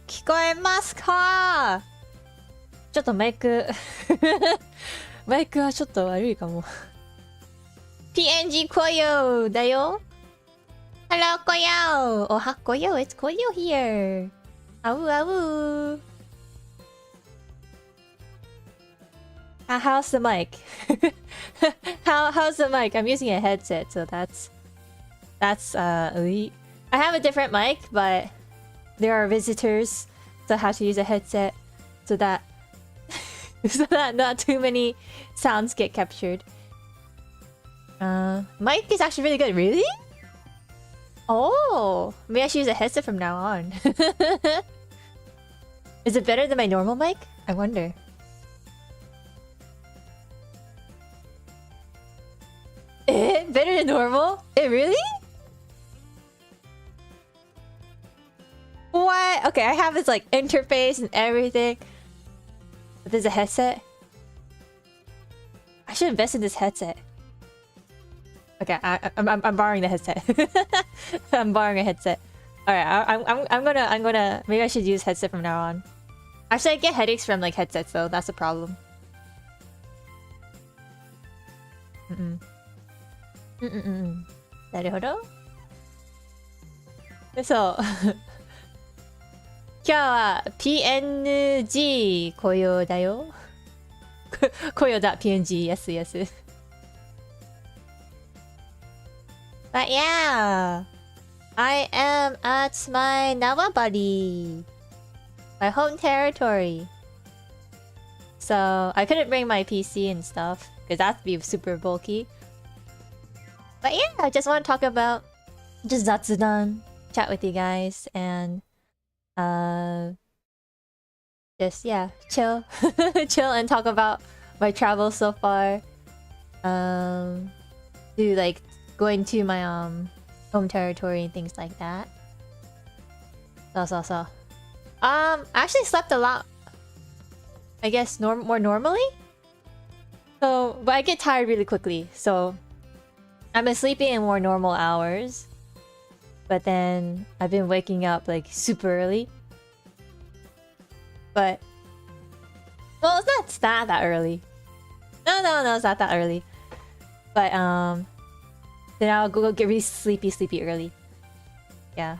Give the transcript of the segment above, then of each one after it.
聞こえますか？ちょっとマイクマイクはちょっと悪いかも。PNG Coyo だよ。Hello Coyo! おはこよ It's Coyo here! あうあうHow's the mic? How's the mic? I'm using a headset, so that's elite. I have a different mic, but there are visitors, so I have to use a headset so that not too many sounds get captured. Mic is actually really good. Really? Oh, maybe I should use a headset from now on. Is it better than my normal mic? I wonder. Better than normal? Really? What? Okay, I have this like interface and everything. But there's a headset. I should invest in this headset. Okay, I'm borrowing the headset. I'm borrowing a headset. All right, I'm gonna. Maybe I should use headset from now on. Actually, I get headaches from like headsets though. That's a problem. Naruhodo. So, 今日は PNG 雇用だよ。雇用だ PNG yes. But yeah, I am at my Nawabari, my home territory. So I couldn't bring my PC and stuff because that'd be super bulky. But yeah, I just want to talk about just zatsudan, chat with you guys, and just yeah, chill, chill, and talk about my travels so far. Do like going to my home territory and things like that. So. I actually slept a lot. I guess more normally. So, but I get tired really quickly. So, I've been sleeping in more normal hours. But then I've been waking up like super early. But well, it's not that early. No, it's not that early. But then I'll go get really sleepy early. Yeah.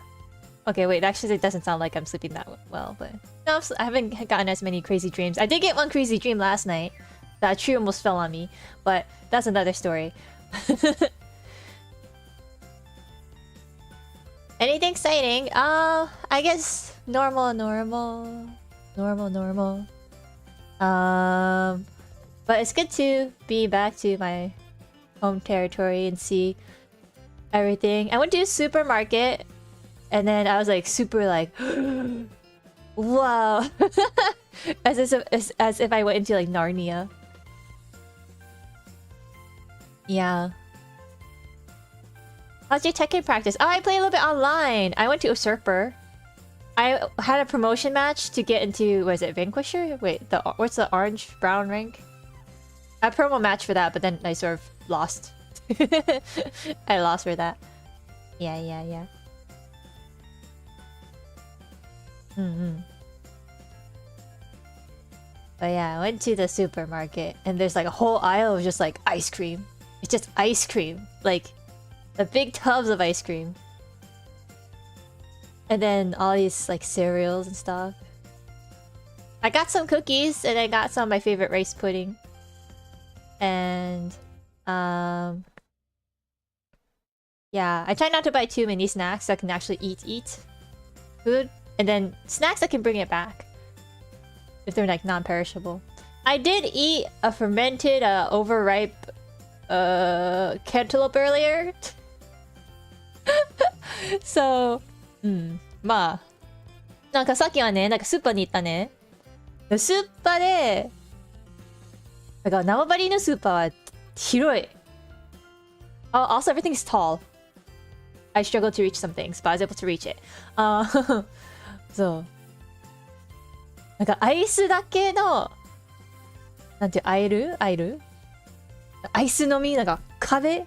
Okay, wait, actually it doesn't sound like I'm sleeping that well, but no, I haven't gotten as many crazy dreams. I did get one crazy dream last night. That tree almost fell on me, but that's another story. Anything exciting? I guess normal. But it's good to be back to my home territory and see everything. I went to a supermarket and then I was like super like wow. as if I went into like Narnia. Yeah. How's your Tekken practice? Oh, I play a little bit online. I went to Usurper. I had a promotion match to get into, what is it, Vanquisher? Wait, what's the orange brown rank? I had a promo match for that, but then I sort of lost. I lost for that. Yeah. But yeah, I went to the supermarket and there's like a whole aisle of just like ice cream. It's just ice cream. Like the big tubs of ice cream. And then all these like cereals and stuff. I got some cookies and I got some of my favorite rice pudding. And yeah, I try not to buy too many snacks so I can actually eat food. And then snacks I can bring it back if they're like non-perishable. I did eat a fermented overripe cantaloupe earlier. So まあなんかさっきはね、なんかスーパーに行ったね。スーパーでなんか縄張りのスーパーは広い。Also everything is tall. I struggled to reach some things, but I was able to reach it. そう。なんかアイスだけのなんていうアイルアイス飲みなんか壁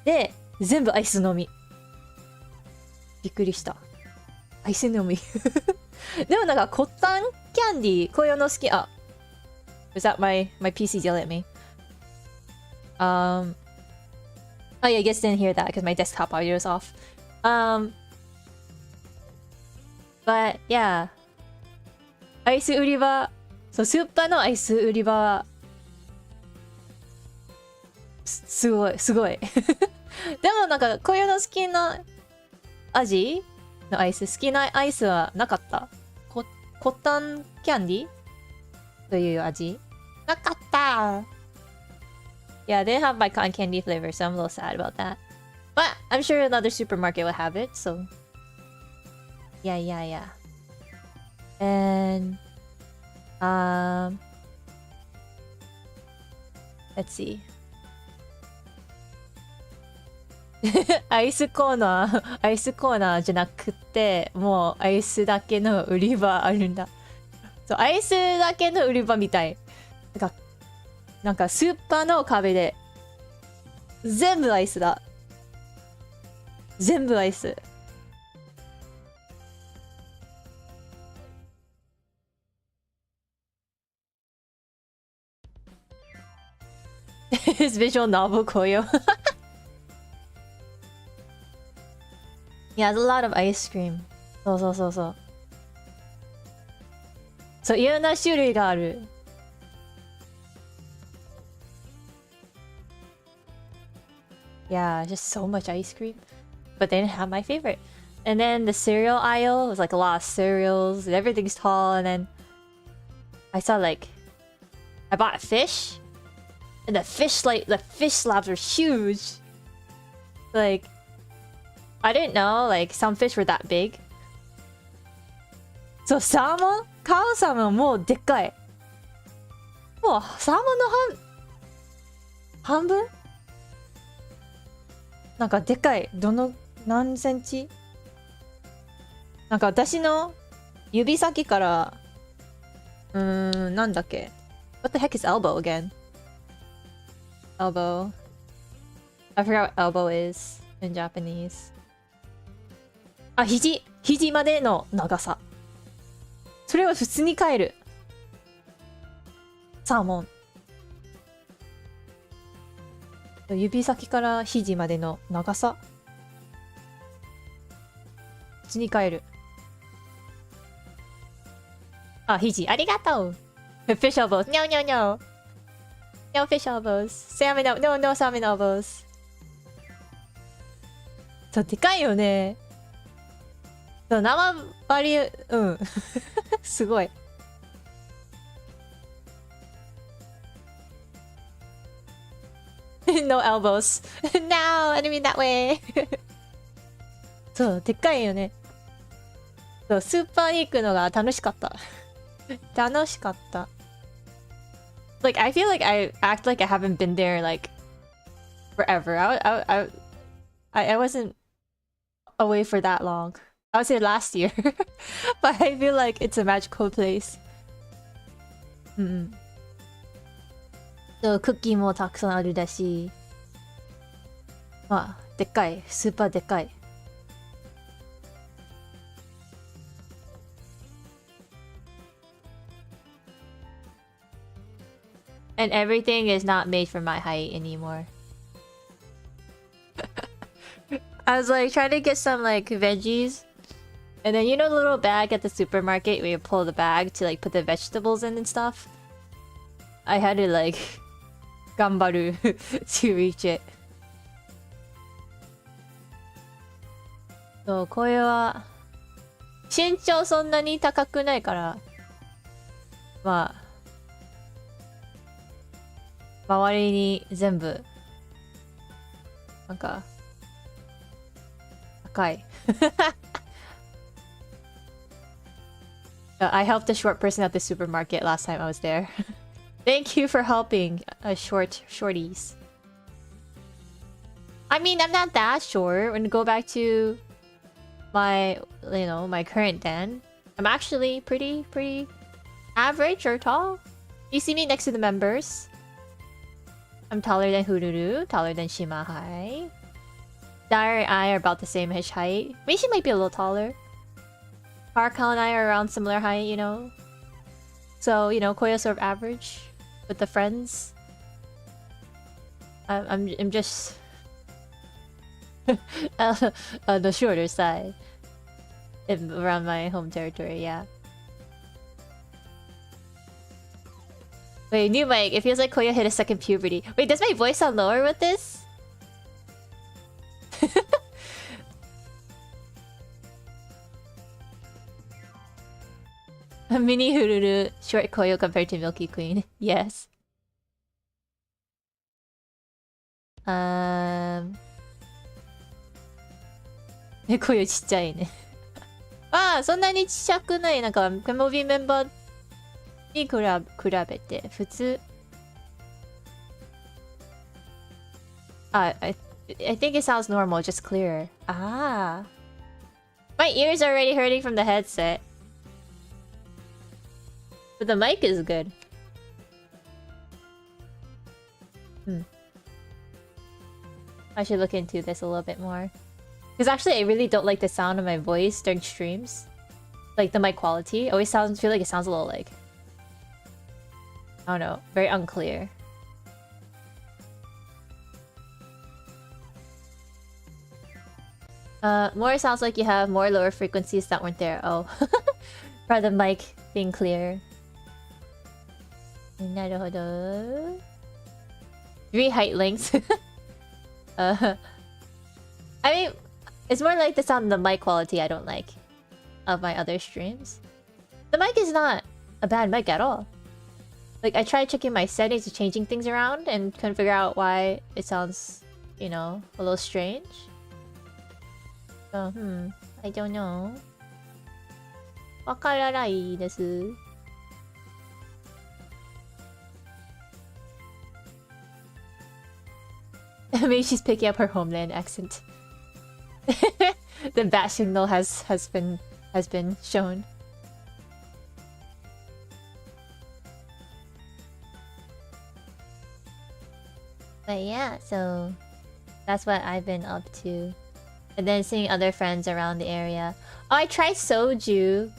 で全部アイス飲み。びっくりした。アアイスのみ。でもなんか、コッタンキャンディー、こういうの好き。あ、was that my PC yelled at me? Oh yeah, I guess didn't hear that because my desktop audio is off. But yeah. アイス売り場、そう、スーパーのアイス売り場は、すごい、すごい。でもなんか、こういうの好きな味のアイス、好きなアイスはなかった。コッタンキャンディという味なかった。Yeah, they didn't have my cotton candy flavor, so I'm a little sad about that. But I'm sure another supermarket will have it, so... Yeah. And... Let's see. アイスコーナーじゃなくて、もうアイスだけの売り場あるんだ。そう、アイスだけの売り場みたい。なんかスーパーの壁で、全部アイスだ。全部アイス。His visual novel, Coyo. Yeah, there's a lot of ice cream. そう。そう、いろんな種類がある。Yeah, just so much ice cream. But they didn't have my favorite. And then the cereal aisle was like a lot of cereals and everything's tall. And then I saw like, I bought a fish. And the fish slabs were huge. Like, I didn't know, like, some fish were that big. So, カオサーモンもうでっかい。もう、サーモンの半分なんかでっかい。何センチなんか私の指先から、なんだっけ What the heck is elbow again? Elbow. I forgot what elbow is in Japanese. あ、肘までの長さ。それは普通に買える。サーモン。指先から肘までの長さ。普通に買える。あ、肘。ありがとう。Fish elbows. No. No fish elbows. Salmon elbows. No salmon elbows. そう、でかいよね。そう、生バリ、すごい。No elbows. No, I didn't mean that way. そう、でっかいよね。そう、スーパーに行くのが楽しかった。楽しかった。Like, I feel like I act like I haven't been there, like, forever. I wasn't away for that long. I would say last year. But I feel like it's a magical place. そう、クッキーもたくさんあるだし。まあ、でっかい。スーパーでっかい。And everything is not made for my height anymore. I was like trying to get some like veggies. And then you know the little bag at the supermarket where you pull the bag to like put the vegetables in and stuff? I had to like 頑張る to reach it. そう、これは身長そんなに高くないから、まあ周りに全部なんか高い。I helped a short person at the supermarket last time I was there. Thank you for helping shorties. I mean, I'm not that short. When I go back to my, my current den, I'm actually pretty average or tall. You see me next to the members. I'm taller than Hururu, taller than Shimahai. Dara and I are about the same height. Maybe she might be a little taller. Parkal and I are around similar height, you know? So, you know, Coyo's sort of average with the friends. I'm just the shorter side around my home territory, yeah. Wait, new mic. It feels like Coyo hit a second puberty. Wait, does my voice sound lower with this? A mini Hururu, short Coyo compared to Milky Queen. Yes. 声ちっちゃいね。ああ、そんなにちっちゃくない。なんか、KemoV メンバーに比べて、普通。I think it sounds normal, just clearer. Ah. My ears are already hurting from the headset. But the mic is good. I should look into this a little bit more. Because actually, I really don't like the sound of my voice during streams. Like, the mic quality always feel like it sounds a little like... I don't know, very unclear. More sounds like you have more lower frequencies that weren't there. Oh. For the mic being clear. なるほど. 3 height lengths. I mean, it's more like the sound of the mic quality I don't like of my other streams. The mic is not a bad mic at all. Like, I tried checking my settings and changing things around and couldn't figure out why it sounds, you know, a little strange. So, I don't know. わからないです。Maybe she's picking up her homeland accent. The bat signal has been shown. But yeah, so that's what I've been up to. And then seeing other friends around the area. Oh, I tried soju.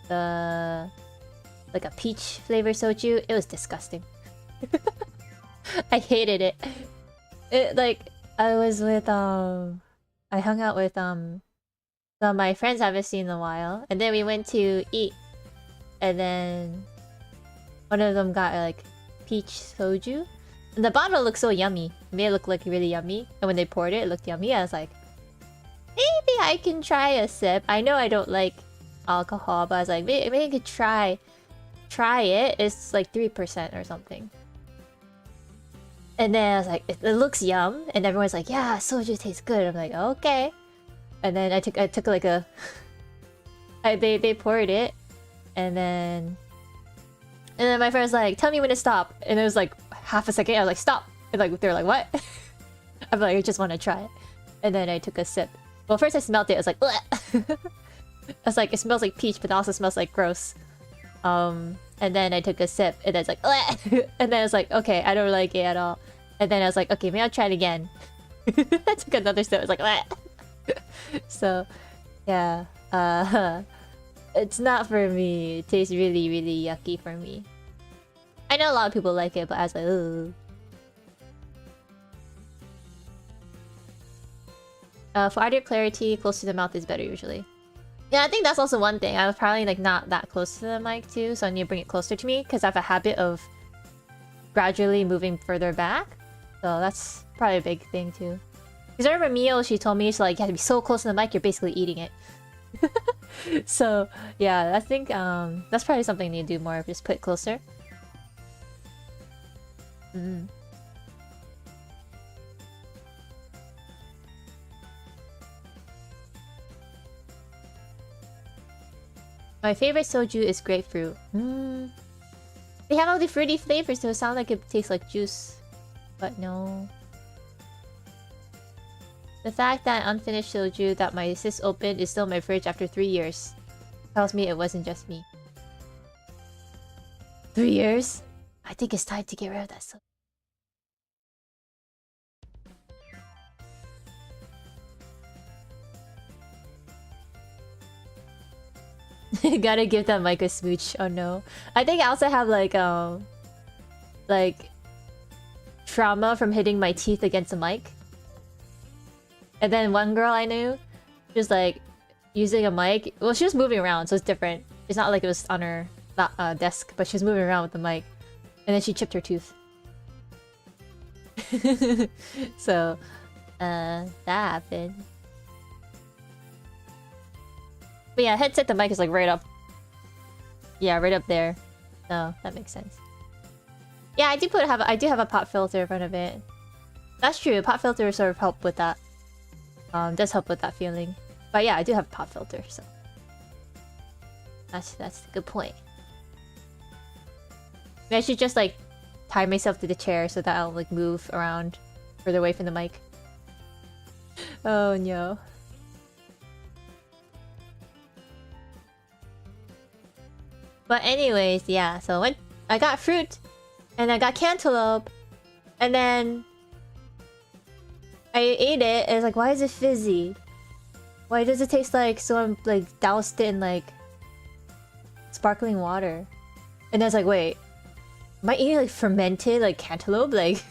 The like a peach flavor soju. It was disgusting. I hated it. Like, I was with I hung out with some of my friends I haven't seen in a while, and then we went to eat, and then one of them got like peach soju, and the bottle looked so yummy. It made it look like really yummy, and when they poured it, it looked yummy. I was like, maybe I can try a sip. I know I don't like alcohol, but I was like, maybe I could try it. It's like 3% or something. And then I was like, it looks yum, and everyone's like, yeah, soju tastes good. I'm like, okay. And then I took like a they poured it, and then my friend's like, tell me when to stop. And it was like half a second. I was like, stop. And like they were like, what? I'm like, I just want to try it. And then I took a sip. Well, first I smelled it. I was like, bleh. I was like, it smells like peach, but it also smells like gross. And then I took a sip, and then it's like, bleh. And then I was like, okay, I don't like it at all. And then I was like, okay, maybe I'll try it again. I took another sip. I was like, bleh. So, yeah. It's not for me. It tastes really, really yucky for me. I know a lot of people like it, but I was like, ugh. For audio clarity, close to the mouth is better usually. Yeah, I think that's also one thing. I was probably like not that close to the mic too, so I need to bring it closer to me because I have a habit of gradually moving further back. So that's probably a big thing too. Because I remember Mio, she told me, so like, you have to be so close to the mic, you're basically eating it. So yeah, I think that's probably something I need to do more, just put it closer. My favorite soju is grapefruit. They have all the fruity flavors, so it sounds like it tastes like juice. But no. The fact that unfinished soju that my sis opened is still in my fridge after 3 years tells me it wasn't just me. 3 years? I think it's time to get rid of that soju. Gotta give that mic a smooch. Oh no. I think I also have like trauma from hitting my teeth against the mic. And then one girl I knew, she was like using a mic. Well, she was moving around, so it's different. It's not like it was on her desk, but she was moving around with the mic. And then she chipped her tooth. So, that happened. But yeah, headset, the mic is like right up. Yeah, right up there. So that makes sense. Yeah, I do have a pop filter in front of it. That's true. Pop filter sort of help with that. Does help with that feeling. But yeah, I do have a pop filter, so that's a good point. Maybe I should just like tie myself to the chair so that I'll like move around further away from the mic. Oh no. But anyways, yeah, so I got fruit, and I got cantaloupe, and then I ate it, and it's like, why is it fizzy? Why does it taste like someone like doused it in like sparkling water? And I was like, wait, am I eating like fermented like cantaloupe? Like,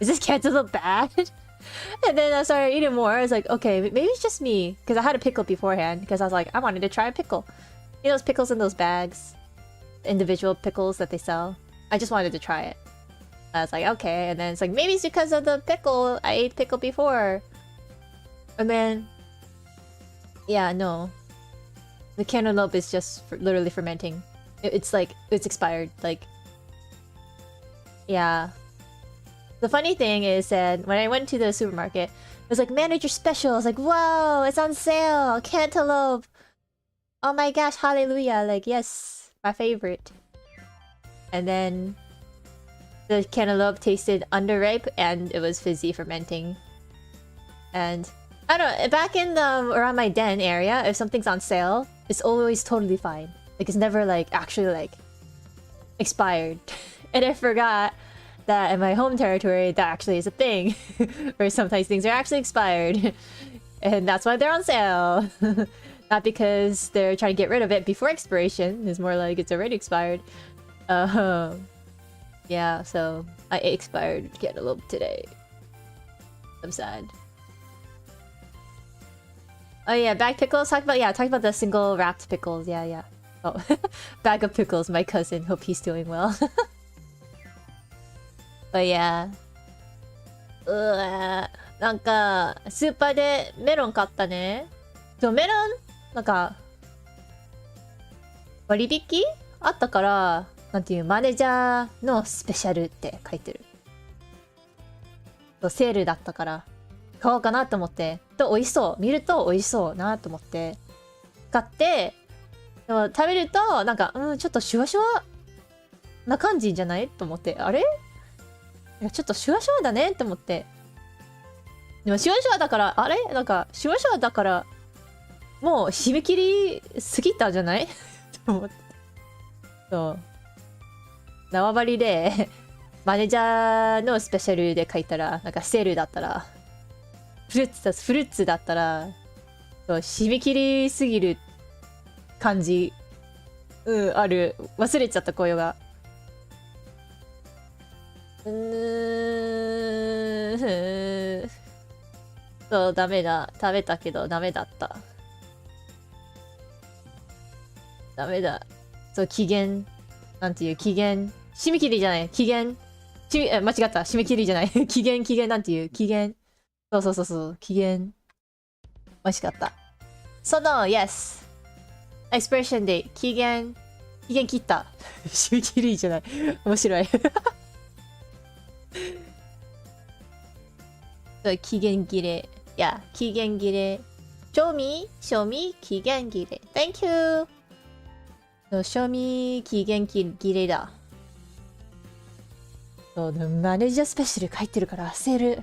is this cantaloupe bad? And then I started eating more. I was like, okay, maybe it's just me, because I had a pickle beforehand, because I was like, I wanted to try a pickle. You know those pickles in those bags? Individual pickles that they sell? I just wanted to try it. I was like, okay. And then it's like, maybe it's because of the pickle. I ate pickle before. And then... yeah, no. The cantaloupe is just literally fermenting. It's like, it's expired. Like... yeah. The funny thing is that when I went to the supermarket, it was like, manager special. I was like, whoa, it's on sale! Cantaloupe! Oh my gosh, hallelujah, like, yes, my favorite. And then the cantaloupe tasted underripe and it was fizzy fermenting. And I don't know, back in around my den area, if something's on sale, it's always totally fine. Like, it's never like actually like expired. And I forgot that in my home territory, that actually is a thing. Where sometimes things are actually expired. And that's why they're on sale. Not because they're trying to get rid of it before expiration. It's more like it's already expired. Yeah, so I ate expired cantaloupe today. I'm sad. Oh yeah, bag pickles. Talk about the single wrapped pickles. Yeah. Oh, bag of pickles. My cousin. Hope he's doing well. But yeah. なんかスーパーでメロン買ったね。そうメロンなんか割引あったから、なんていうマネージャーのスペシャルって書いてる。そうセールだったから買おうかなと思って、と美味しそう、見ると美味しそうなと思って買って、でも食べるとなんかちょっとシュワシュワな感じじゃないと思って、あれちょっとシュワシュワだねって思って。でもシュワシュワだから、あれなんかシュワシュワだからもう締め切り過ぎたじゃないと思って。そう縄張りでマネージャーのスペシャルで書いたら、なんかセールだったらフルーツだったらそう締め切りすぎる感じある。忘れちゃった声が。そうダメだ。食べたけどダメだった。ダメだ。そう期限なんていう期限締め切りじゃない期限間違った締め切りじゃない期限なんていう期限そう期限美味しかった。その yes expiration date 期限切った締め切りじゃない面白いそう期限切れいや期限切れ賞味期限切れ Thank you 賞味期限切れだ。そうでもマネージャースペシャル書いてるからセールなん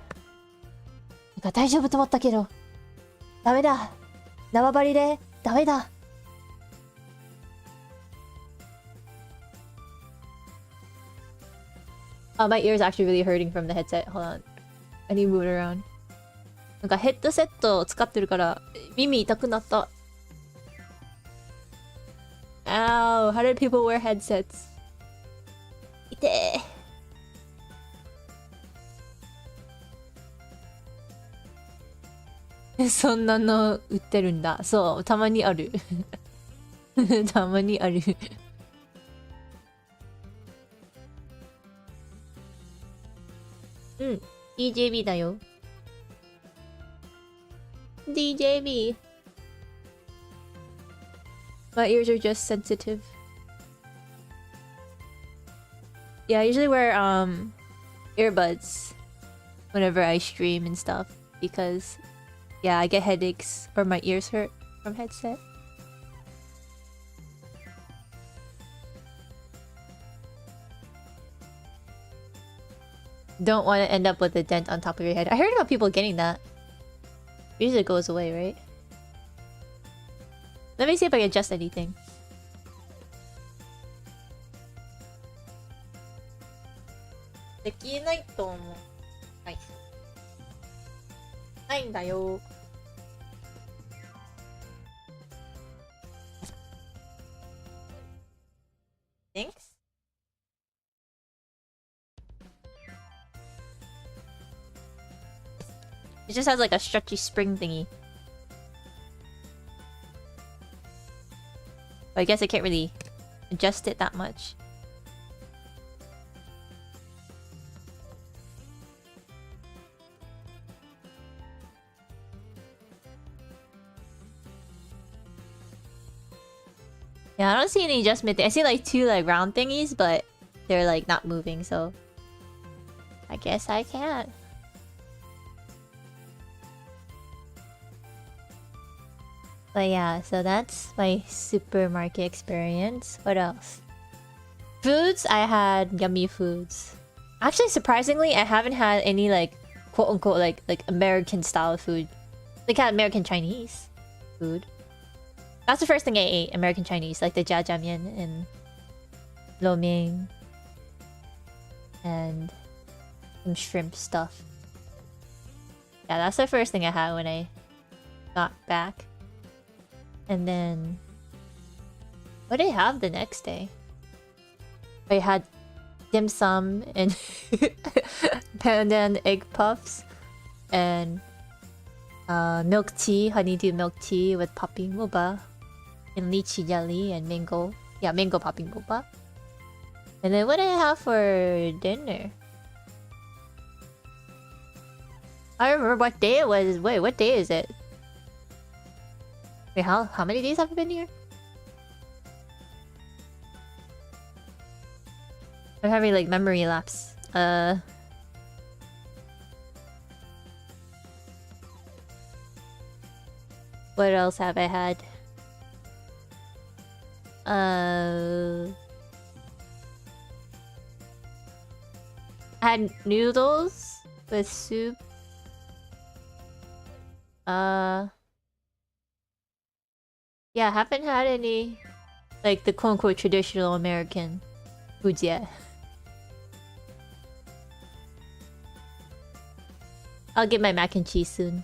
か大丈夫と思ったけどダメだ。縄張りでダメだ。My ear is actually really hurting from the headset. Hold on. I need to move it around. なんかヘッドセットを使ってるから耳痛くなった。Ow, how did people wear headsets? 痛え。そんなの売ってるんだ。そう、たまにある。たまにある。うん、DJB だよ。DJB. My ears are just sensitive. Yeah, I usually wear earbuds whenever I stream and stuff because yeah, I get headaches or my ears hurt from headset. Don't want to end up with a dent on top of your head. I heard about people getting that. Usually it goes away, right? Let me see if I can adjust anything. Thanks. It just has like a stretchy spring thingy. But I guess I can't really adjust it that much. Yeah, I don't see any adjustment. I see like two like round thingies, but they're like not moving, so I guess I can't. But yeah, so that's my supermarket experience. What else? Foods, I had yummy foods. Actually, surprisingly, I haven't had any like quote unquote like American style food. Like had American Chinese food. That's the first thing I ate, American Chinese, like the jjajangmyeon and lo mein and some shrimp stuff. Yeah, that's the first thing I had when I got back. And then what did I have the next day? I had dim sum and pandan egg puffs and milk tea, honeydew milk tea with popping boba and lychee jelly and mango. Yeah, mango popping boba. And then what did I have for dinner? I don't remember what day it was. Wait, what day is it? Wait, how many days have I been here? I'm having like memory lapse. What else have I had? I had noodles with soup. Yeah, haven't had any like the quote-unquote traditional American foods yet. I'll get my mac and cheese soon.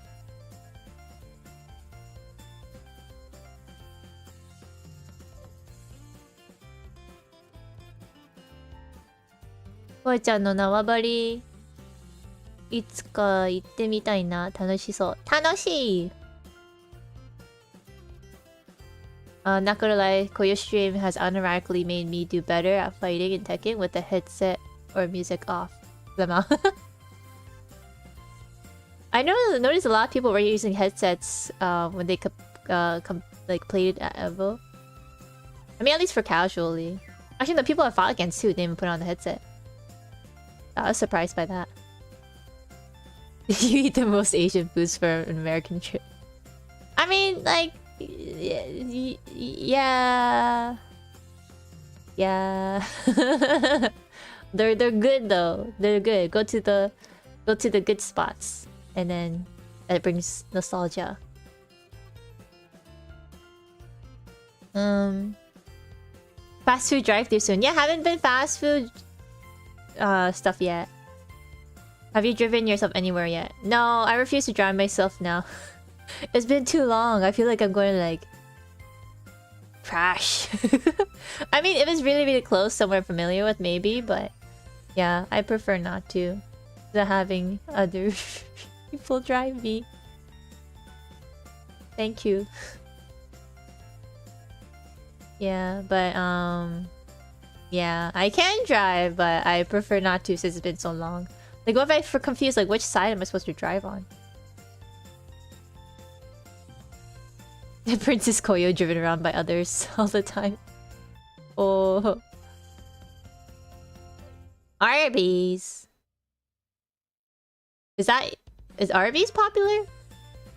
Koyo-chanの縄張りいつか行ってみたいな。楽しそう。楽しい! Not gonna lie, Coyo stream has unironically made me do better at fighting and Tekken with the headset or music off. I noticed a lot of people were using headsets when they like played at Evo. I mean, at least for casually. Actually, the people I fought against too didn't even put on the headset. I was surprised by that. You eat the most Asian foods for an American trip. I mean, like, yeah. They're good though. They're good. Go to the good spots, and then it brings nostalgia. Fast food drive-thru soon. Yeah, haven't been fast food stuff yet. Have you driven yourself anywhere yet? No, I refuse to drive myself now. It's been too long. I feel like I'm going to like Trash. I mean, if it's really, really close, somewhere I'm familiar with, maybe, but yeah, I prefer not to. Than having other people drive me. Thank you. Yeah, but yeah, I can drive, but I prefer not to since it's been so long. Like, what if I'm confused? Like, which side am I supposed to drive on? The Princess Coyo driven around by others all the time. Oh. Arby's. Is Arby's popular?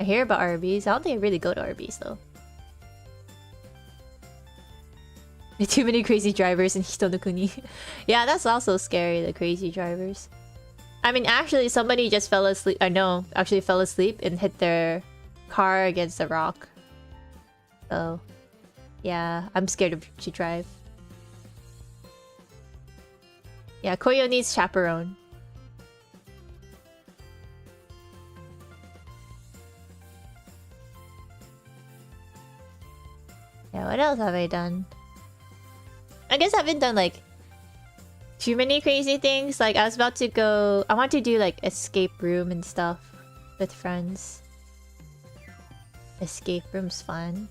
I hear about Arby's. I don't think I really go to Arby's though. Too many crazy drivers in Hitonokuni. Yeah, that's also scary, the crazy drivers. I mean, actually, somebody just fell asleep. I know, actually fell asleep and hit their car against a rock. So, yeah, I'm scared to drive. Yeah, Coyo needs chaperone. Yeah, what else have I done? I guess I haven't done like too many crazy things. Like I was about to go, I want to do like escape room and stuff with friends. Escape room's fun.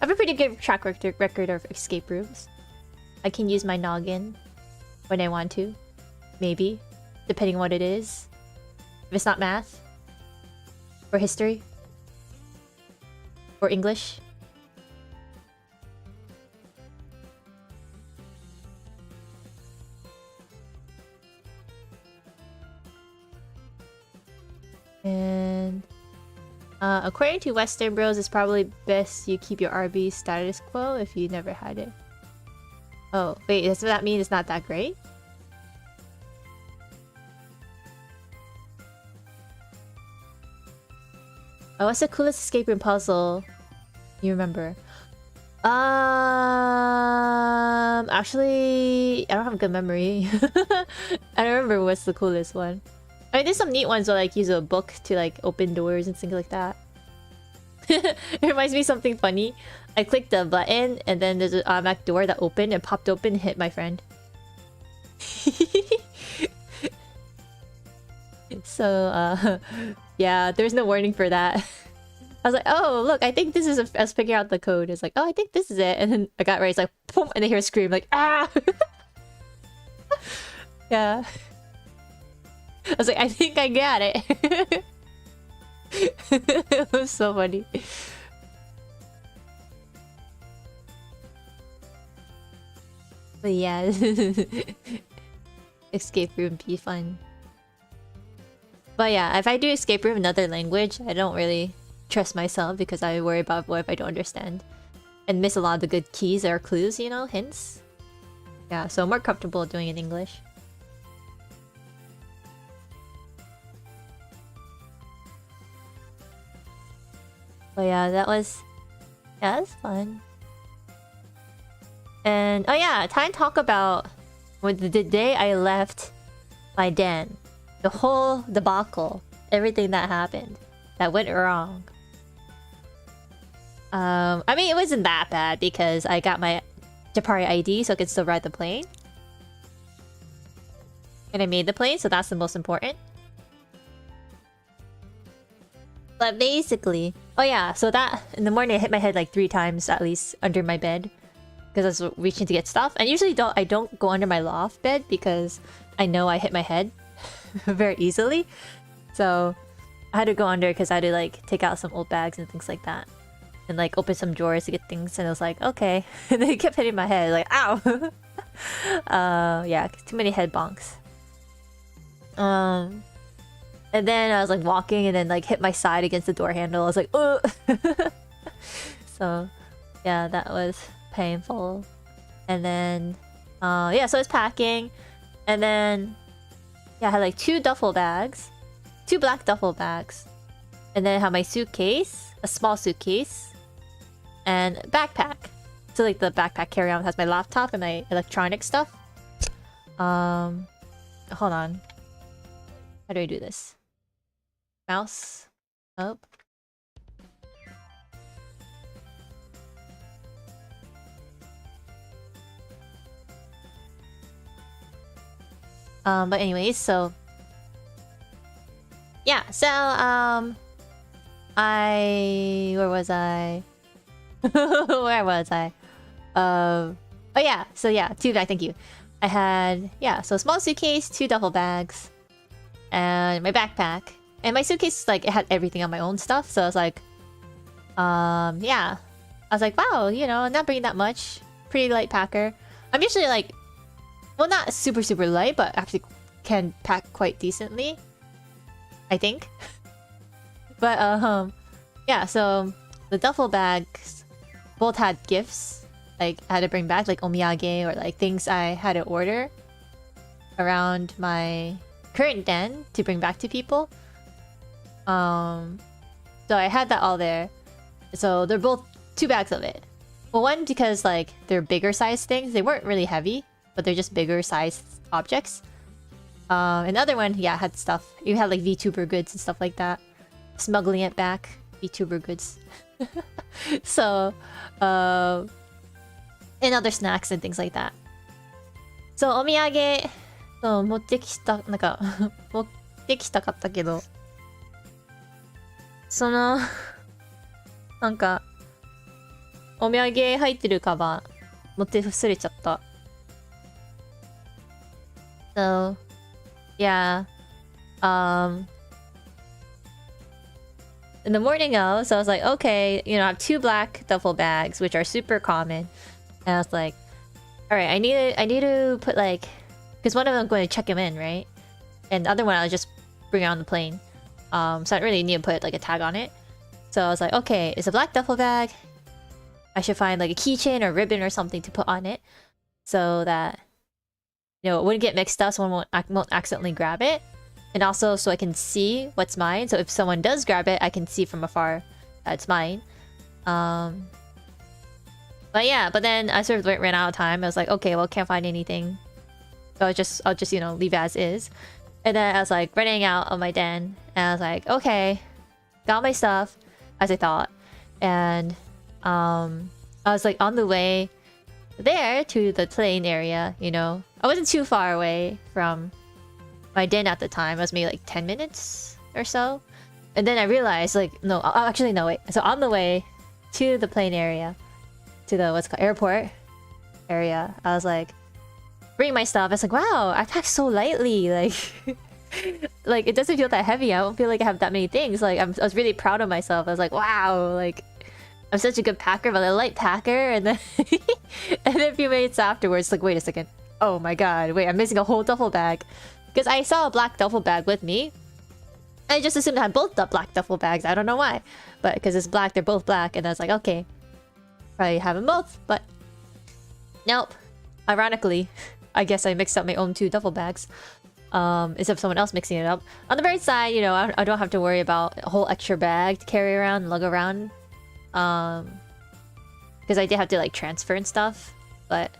I have a pretty good track record of escape rooms. I can use my noggin when I want to. Maybe. Depending on what it is. If it's not math. Or history. Or English. And according to Western Bros, it's probably best you keep your RB status quo if you never had it. Oh, wait, does that mean it's not that great? Oh, what's the coolest escape room puzzle you remember? Actually, I don't have a good memory. I don't remember what's the coolest one. I mean, there's some neat ones where like use a book to like open doors and things like that. It reminds me of something funny. I clicked the button and then there's an automatic door that opened and popped open and hit my friend. So, yeah, there's no warning for that. I was like, oh, look, I think this is I was figuring out the code. It's like, oh, I think this is it. And then I got right, it's like, boom, and I hear a scream, like, ah! Yeah. I was like, I think I got it. It was so funny. But yeah, escape room be fun. But yeah, if I do escape room in another language, I don't really trust myself because I worry about what if I don't understand. And miss a lot of the good keys or clues, you know, hints. Yeah, so I'm more comfortable doing it in English. But yeah, that was fun. And oh yeah, time to talk about the day I left my den. The whole debacle, everything that happened, that went wrong. I mean, it wasn't that bad because I got my Japari ID, so I could still ride the plane. And I made the plane, so that's the most important. But basically, oh yeah, so that in the morning I hit my head like 3 times at least under my bed because I was reaching to get stuff. And usually I don't go under my loft bed because I know I hit my head very easily. So I had to go under because I had to like take out some old bags and things like that. And like open some drawers to get things, and I was like, okay. And then it kept hitting my head, like, ow! Yeah, too many head bonks. And then I was like walking and then like hit my side against the door handle. I was like, ugh! So, yeah, that was painful. And then, yeah, so I was packing. And then, yeah, I had like 2 duffel bags. 2 black duffel bags. And then I had my suitcase, a small suitcase, and backpack. So like the backpack carry-on has my laptop and my electronic stuff. Hold on. How do I do this? Mouse up. But anyways, so yeah, so where was I? Where was I? Oh yeah, so yeah, 2 bag, thank you. I had, yeah, so a small suitcase, 2 duffel bags, and my backpack. And my suitcase, like, it had everything on my own stuff, so I was like, yeah. I was like, wow, you know, not bringing that much. Pretty light packer. I'm usually like, well, not super, super light, but actually can pack quite decently. I think. But, yeah, so the duffel bags both had gifts. Like, I had to bring back, like, omiyage or, like, things I had to order around my current den to bring back to people. So I had that all there. So they're both 2 bags of it. Well, one because, like, they're bigger size things. They weren't really heavy, but they're just bigger sized objects. And the other one, yeah, had stuff. You had, like, VTuber goods and stuff like that. Smuggling it back. VTuber goods. So, and other snacks and things like that. So, お土産、そう、持ってきた、なんか、持ってきたかったけど、その、なんか、お土産入ってるカバン、持って忘れちゃった。So, yeah. In the morning of, so I was like, okay, you know, I have 2 black duffel bags, which are super common. And I was like, alright, I need to put like, because one of them I'm going to check him in, right? And the other one I'll just bring on the plane. So I don't really need to put like a tag on it. So I was like, okay, it's a black duffel bag. I should find like a keychain or ribbon or something to put on it. So that, you know, it wouldn't get mixed up, someone won't accidentally grab it. And also so I can see what's mine. So if someone does grab it, I can see from afar that it's mine. But yeah, but then I sort of ran out of time. I was like, okay, well, can't find anything. So I'll just, you know, leave as is. And then I was like running out of my den. And I was like, okay, got my stuff, as I thought. And I was like on the way there to the plane area, you know. I wasn't too far away from my den at the time. It was maybe like 10 minutes or so. And then I realized, like, no, actually, no, wait. So on the way to the plane area, to the, what's it called, airport area, I was like, bring my stuff. I was like, wow, I packed so lightly. Like, like, it doesn't feel that heavy. I don't feel like I have that many things. Like, I was really proud of myself. I was like, wow, like, I'm such a good packer, but a light packer. And then, and then a few minutes afterwards, like, wait a second. Oh my god, wait, I'm missing a whole duffel bag. Because I saw a black duffel bag with me. I just assumed I had both the black duffel bags. I don't know why. But because it's black, they're both black. And I was like, okay, probably have them both. But nope. Ironically, I guess I mixed up my own 2 duffel bags. Instead of someone else mixing it up. On the bright side, you know, I don't have to worry about a whole extra bag to carry around and lug around. Because I did have to like transfer and stuff. But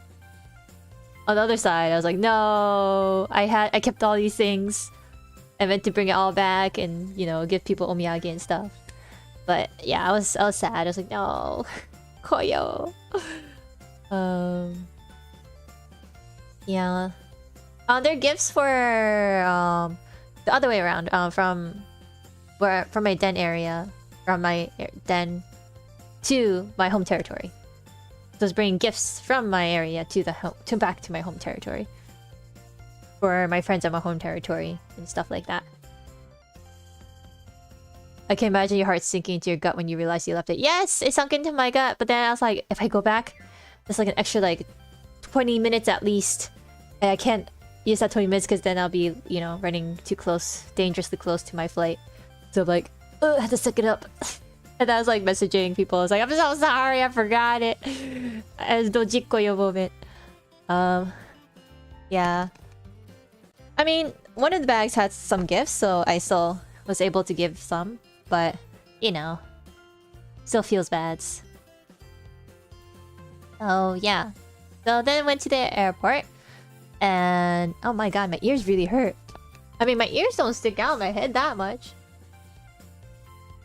on the other side, I was like, no, I kept all these things. I meant to bring it all back and, you know, give people omiyage and stuff. But yeah, I was sad. I was like, no, Coyo. Yeah. They're gifts for the other way around. From my den area, from my den to my home territory. So I was bringing gifts from my area to back to my home territory. For my friends at my home territory and stuff like that. I can imagine your heart sinking into your gut when you realize you left it. Yes, it sunk into my gut, but then I was like, if I go back, it's like an extra like 20 minutes at least. And I can't use that 20 minutes because then I'll be, you know, running too close, dangerously close to my flight. So I'm like, oh, I had to suck it up. And I was like messaging people. I was like, I'm so sorry, I forgot it. As dojikkoyo moment. Yeah. I mean, one of the bags had some gifts, so I still was able to give some. But, you know, still feels bad. Oh, yeah. So then went to the airport. And, oh my god, my ears really hurt. I mean, my ears don't stick out my head that much.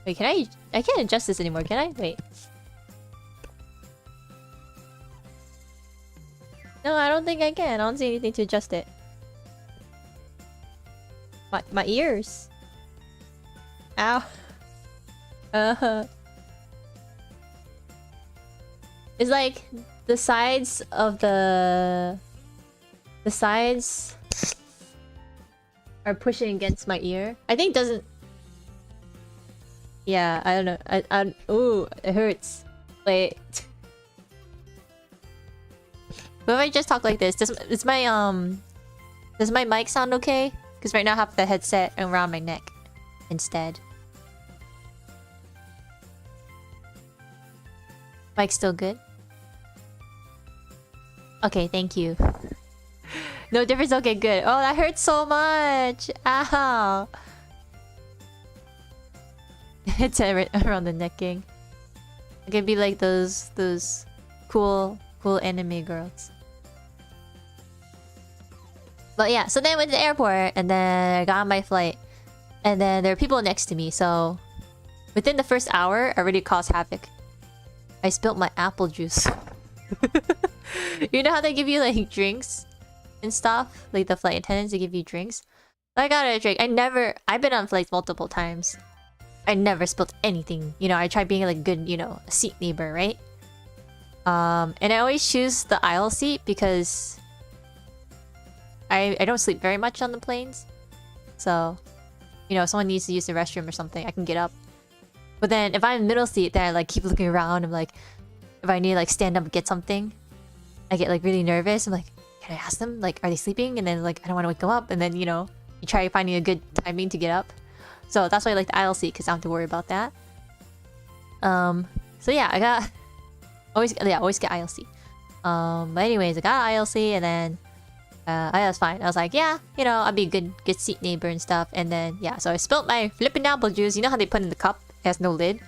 Wait, can I can't adjust this anymore, can I? Wait. No, I don't think I can. I don't see anything to adjust it. My ears. Ow. It's like the sides of the sides are pushing against my ear. I think it doesn't. Yeah, I don't know. Ooh, it hurts. Wait. But if I just talk like this, does my mic sound okay? Because right now I have the headset around my neck instead. Mic's still good? Okay, thank you. No difference? Okay, good. Oh, that hurts so much! Ow! It's around the necking. I could be like those cool anime girls. But yeah, so then I went to the airport and then I got on my flight. And then there were people next to me, so within the first hour, I already caused havoc. I spilled my apple juice. You know how they give you like drinks and stuff? Like the flight attendants, they give you drinks. I got a drink. I've been on flights multiple times. I never spilled anything. You know, I try being like good, you know, a seat neighbor, right? And I always choose the aisle seat because I don't sleep very much on the planes. So, you know, if someone needs to use the restroom or something, I can get up. But then if I'm in middle seat, then I like keep looking around. I'm like, if I need to like stand up and get something, I get like really nervous. I'm like, can I ask them? Like, are they sleeping? And then like, I don't want to wake them up. And then, you know, you try finding a good timing to get up. So that's why I like the aisle seat, because I don't have to worry about that. So yeah, I got always get aisle seat. But anyways, I got aisle seat, and then I was fine. I was like, yeah, you know, I'll be a good seat neighbor and stuff. And then yeah, so I spilled my flippin' apple juice. You know how they put in the cup? It has no lid.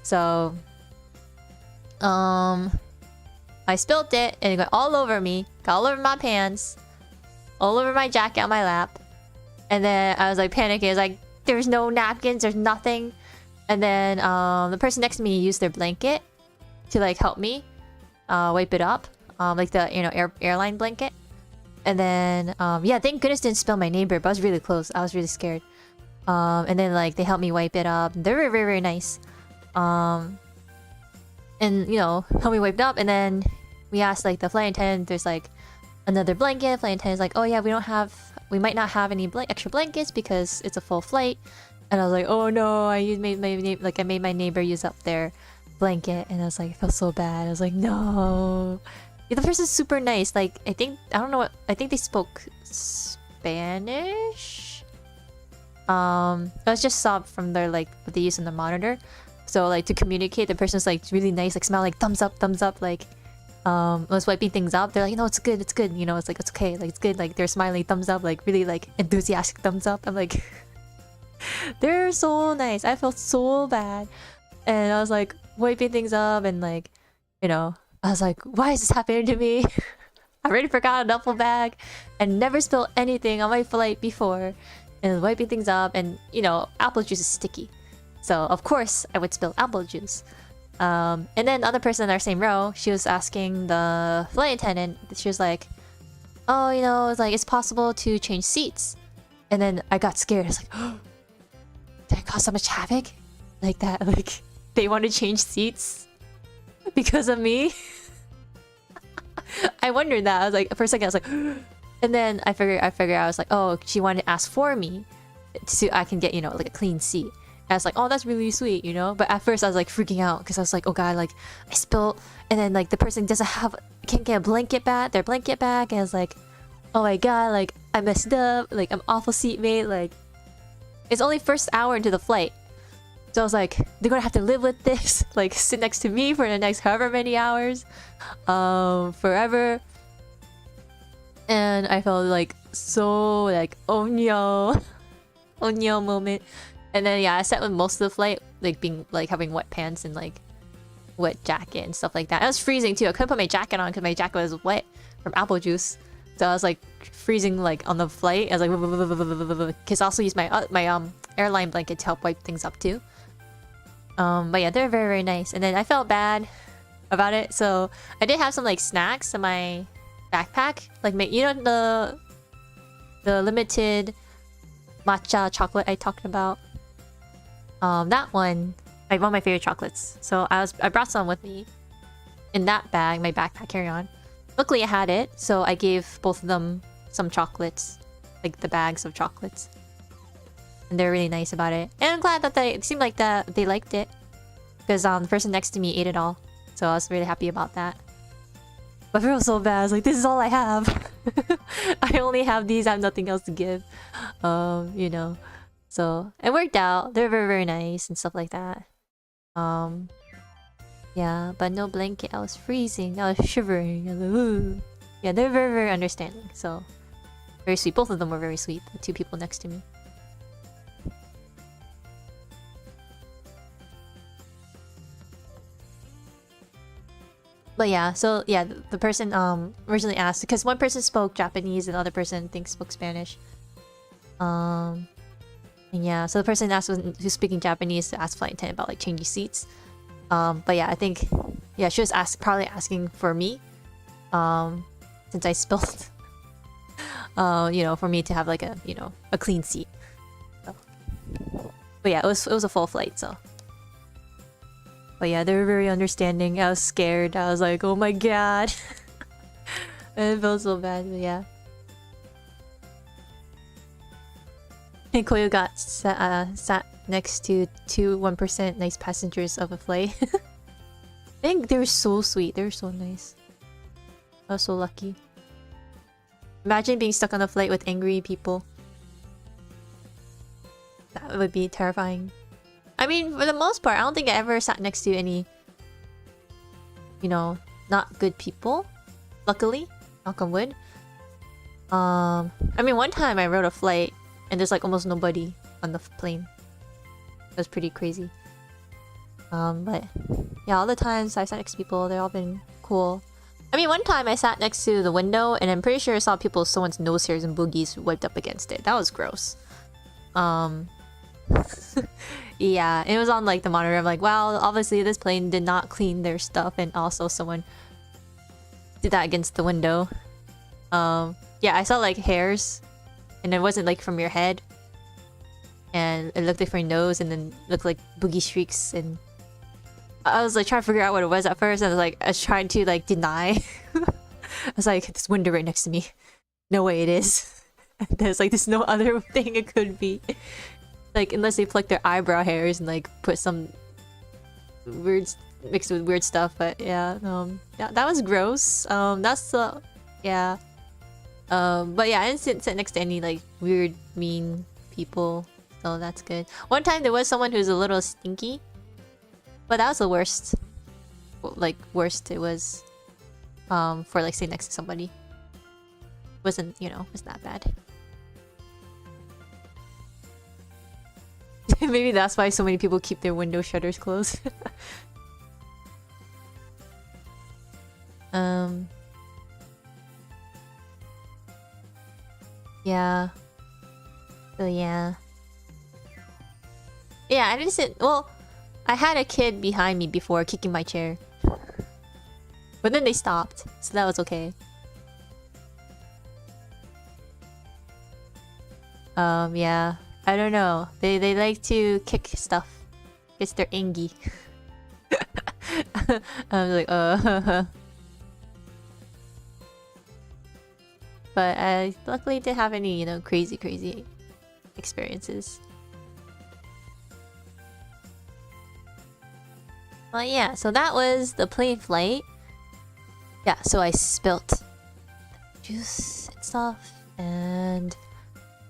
So I spilled it and it got all over me, got all over my pants, all over my jacket on my lap. And then I was like panicking. I was like, there's no napkins, there's nothing. And then the person next to me used their blanket to like help me wipe it up, like the, you know, airline blanket. And then yeah, thank goodness didn't spill my neighbor, but I was really close. I was really scared. And then like they helped me wipe it up. They're very, very, very nice. And you know, helped me wipe it up. And then we asked like the flight attendant, there's like another blanket. Flight attendant's like, oh yeah, we might not have any extra blankets because it's a full flight. And I was like, oh no, I made my neighbor use up their blanket. And I was like, I felt so bad. I was like, no. Yeah, the person's super nice. Like, I think they spoke Spanish. I was just saw from their like what they use in the monitor. So like to communicate, the person's like really nice, like smile like thumbs up, like was wiping things up. They're like, no, it's good, you know, it's like it's okay, like it's good, like they're smiling thumbs up, like really like enthusiastic thumbs up. I'm like they're so nice. I felt so bad. And I was like wiping things up and like, you know, I was like, why is this happening to me? I already forgot a duffel bag and never spilled anything on my flight before. And wiping things up, and you know, apple juice is sticky. So of course I would spill apple juice. And then the other person in our same row, she was asking the flight attendant, she was like, oh, you know, it's like, it's possible to change seats. And then I got scared. I was like, oh, did I cause so much havoc? Like that, like they want to change seats because of me? I wondered that. I was like, for a second I was like and then I figured I was like, oh, she wanted to ask for me so I can get, you know, like a clean seat. And I was like, oh, that's really sweet, you know? But at first I was like freaking out because I was like, oh god, like I spilled, and then like the person can't get a blanket back, their blanket back, and I was like, oh my god, like I messed up, like I'm awful seatmate, like it's only first hour into the flight. So I was like, they're gonna have to live with this, like sit next to me for the next however many hours, forever. And I felt like so like, oh no, oh no moment. And then yeah, I sat with most of the flight, like being like having wet pants and like wet jacket and stuff like that. I was freezing too. I couldn't put my jacket on because my jacket was wet from apple juice. So I was like freezing like on the flight. I was like, because I also used my airline blanket to help wipe things up too. But yeah, they're very, very nice. And then I felt bad about it, so I did have some like snacks in my backpack, like you know the limited matcha chocolate I talked about. That one, like one of my favorite chocolates. So I brought some with me in that bag, my backpack carry-on. Luckily I had it, so I gave both of them some chocolates, like the bags of chocolates. And they're really nice about it. And I'm glad that it seemed like that they liked it. Because the person next to me ate it all. So I was really happy about that. But I feel so bad. I was like, this is all I have. I only have these. I have nothing else to give. You know. So it worked out. They're very, very nice and stuff like that. Yeah, but no blanket. I was freezing. I was shivering. I was like, ooh. Yeah, they're very, very understanding. So very sweet. Both of them were very sweet. The two people next to me. But yeah, so yeah, the person originally asked, because one person spoke Japanese and the other person thinks spoke Spanish. And yeah, so the person asked who's speaking Japanese to ask flight attendant about like changing seats. But yeah, I think yeah, she was probably asking for me. Since I spilled. You know, for me to have like a, you know, a clean seat. So. But yeah, it was a full flight, so. But yeah, they were very understanding. I was scared. I was like, oh my god. And it felt so bad, but yeah. And Coyo got sat next to two 1% nice passengers of a flight. I think they were so sweet. They were so nice. I was so lucky. Imagine being stuck on a flight with angry people. That would be terrifying. I mean, for the most part, I don't think I ever sat next to any, you know, not good people. Luckily, knock on wood. I mean, one time I rode a flight and there's like almost nobody on the plane. It was pretty crazy. But yeah, all the times I sat next to people, they've all been cool. I mean, one time I sat next to the window and I'm pretty sure I saw someone's nose hairs and boogies wiped up against it. That was gross. Yeah, it was on like the monitor. I'm like, well, obviously this plane did not clean their stuff, and also someone did that against the window. Yeah, I saw like hairs, and it wasn't like from your head, and it looked like from your nose, and then looked like boogie streaks. And I was like trying to figure out what it was at first, and I was trying to like deny. I was like, this window right next to me. No way it is. There's like there's no other thing it could be. Like, unless they pluck their eyebrow hairs and like put some weird mixed with weird stuff. But yeah, that was gross. That's yeah. But yeah, I didn't sit next to any like weird mean people, so that's good. One time there was someone who's a little stinky, but that was the worst. Like worst it was for like sitting next to somebody. Wasn't, you know, it's that bad. Maybe that's why so many people keep their window shutters closed. Yeah. So yeah. Yeah, I didn't sit. Well, I had a kid behind me before kicking my chair. But then they stopped, so that was okay. Yeah. I don't know. They like to kick stuff. It's their angie. I was like, But I luckily didn't have any, you know, crazy experiences. Well, yeah, so that was the plane flight. Yeah, so I spilt juice and stuff, and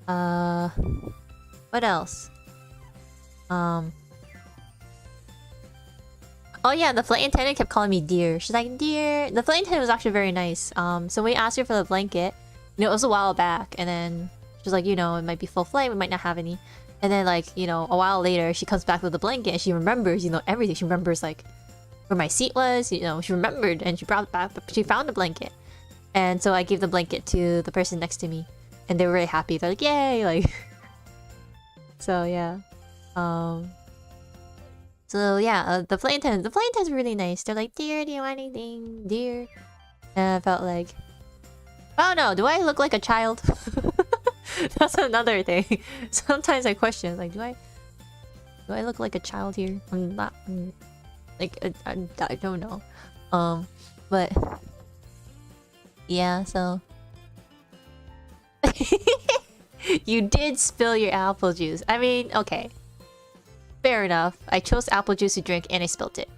what else? Oh yeah, the flight attendant kept calling me dear. She's like, dear. The flight attendant was actually very nice. So we asked her for the blanket. You know, it was a while back, and then she was like, you know, it might be full flight, we might not have any. And then like, you know, a while later, she comes back with the blanket, and she remembers, you know, everything. She remembers like where my seat was. You know, she remembered, and she brought it back. She found the blanket, and so I gave the blanket to the person next to me, and they were really happy. They're like, yay! Like, so yeah. So yeah, the flight attendants were really nice. They're like, dear, do you want anything? Dear. And I felt like, oh no, do I look like a child? That's another thing. Sometimes I question, like, do I look like a child here? I'm not. I don't know. But yeah. So you did spill your apple juice. I mean, okay, fair enough. I chose apple juice to drink and I spilled it.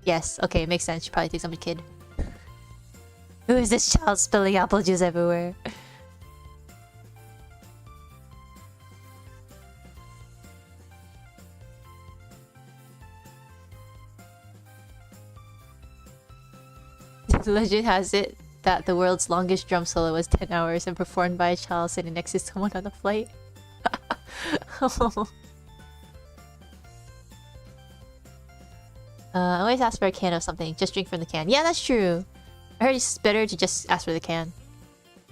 Yes. Okay, makes sense. You probably think I'm a kid. Who is this child spilling apple juice everywhere? The legend has it that the world's longest drum solo was 10 hours and performed by a child sitting next to someone on a flight. I always ask for a can of something. Just drink from the can. Yeah, that's true. I heard it's better to just ask for the can.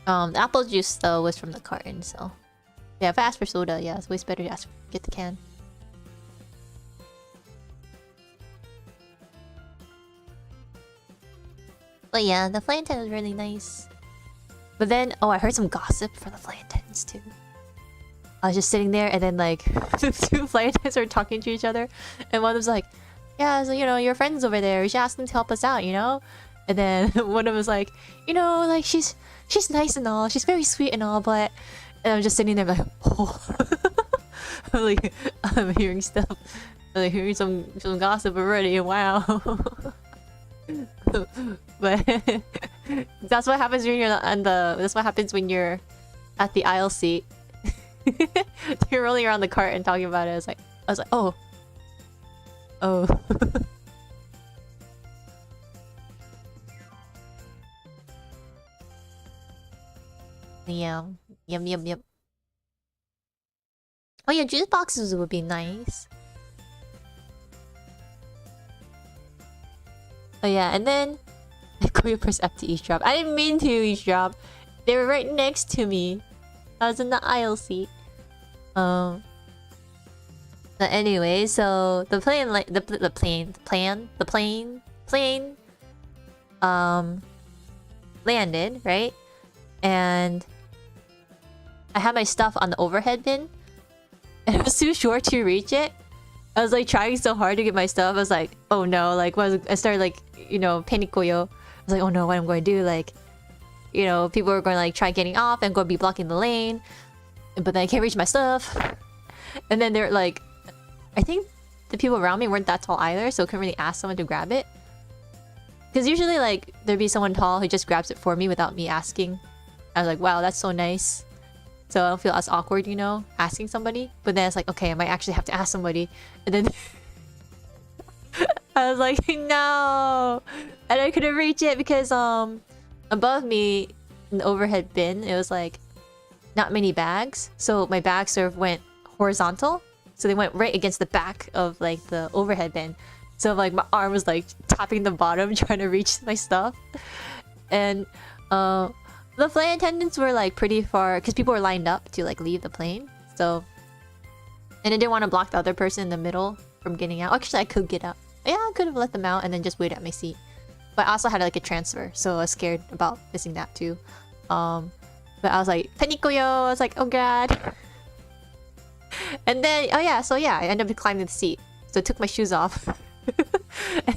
The apple juice though was from the carton, so yeah. If I ask for soda, yeah, it's always better to get the can. But yeah, the flight attendant was really nice. But then, oh, I heard some gossip for the flight attendants too. I was just sitting there, and then like the two flight attendants were talking to each other, and one of them's like, "Yeah, so you know, your friend's over there. We should ask them to help us out, you know." And then one of them was like, "You know, like she's nice and all, she's very sweet and all, but..." And I'm just sitting there like, "Oh," I'm hearing stuff, I'm hearing some gossip already. Wow. But that's what happens when you're on the. That's what happens when you're at the aisle seat. You're rolling around the cart and talking about it. I was like, oh. Yeah. Yum. Oh yeah, juice boxes would be nice. Oh yeah, and then Coyo pressed F to eavesdrop. I didn't mean to eavesdrop. They were right next to me. I was in the aisle seat. But anyway, so the plane landed, right? And I had my stuff on the overhead bin, and it was too short to reach it. I was like trying so hard to get my stuff. I was like, oh no, like I started like, you know, panicoyo. I was like, oh no, what I'm going to do? Like, you know, people are going to like try getting off and going to be blocking the lane. But then I can't reach my stuff. And then they're like, I think the people around me weren't that tall either, so I couldn't really ask someone to grab it. Because usually like there'd be someone tall who just grabs it for me without me asking. I was like, wow, that's so nice. So I don't feel as awkward, you know, asking somebody. But then it's like, okay, I might actually have to ask somebody. And then I was like, no. And I couldn't reach it because above me in the overhead bin, it was like not many bags. So my bags sort of went horizontal. So they went right against the back of like the overhead bin. So like my arm was like tapping the bottom trying to reach my stuff. And the flight attendants were like pretty far because people were lined up to like leave the plane. So, and I didn't want to block the other person in the middle from getting out. Actually, I could get out. Yeah, I could have let them out and then just wait at my seat. But I also had like a transfer, so I was scared about missing that too. But I was like, Penikoyo! I was like, oh god. And then, oh yeah, so yeah, I ended up climbing the seat. So I took my shoes off.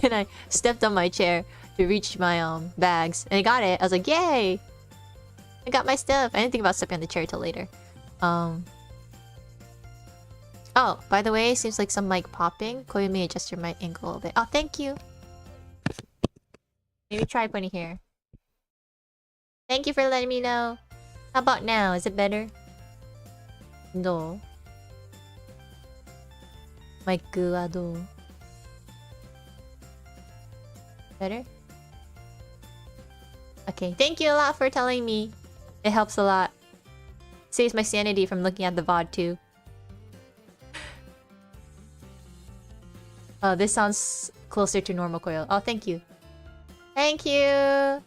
And I stepped on my chair to reach my bags. And I got it. I was like, yay! I got my stuff. I didn't think about stepping on the chair till later. Oh, by the way, seems like some mic popping. Coyo may adjust your mic angle a little bit. Oh, thank you. Maybe try pointing here. Thank you for letting me know. How about now? Is it better? No. Mic wa dou? Better? Okay, thank you a lot for telling me. It helps a lot. Saves my sanity from looking at the VOD too. Oh, this sounds closer to normal Coyo. Oh, thank you. Thank you!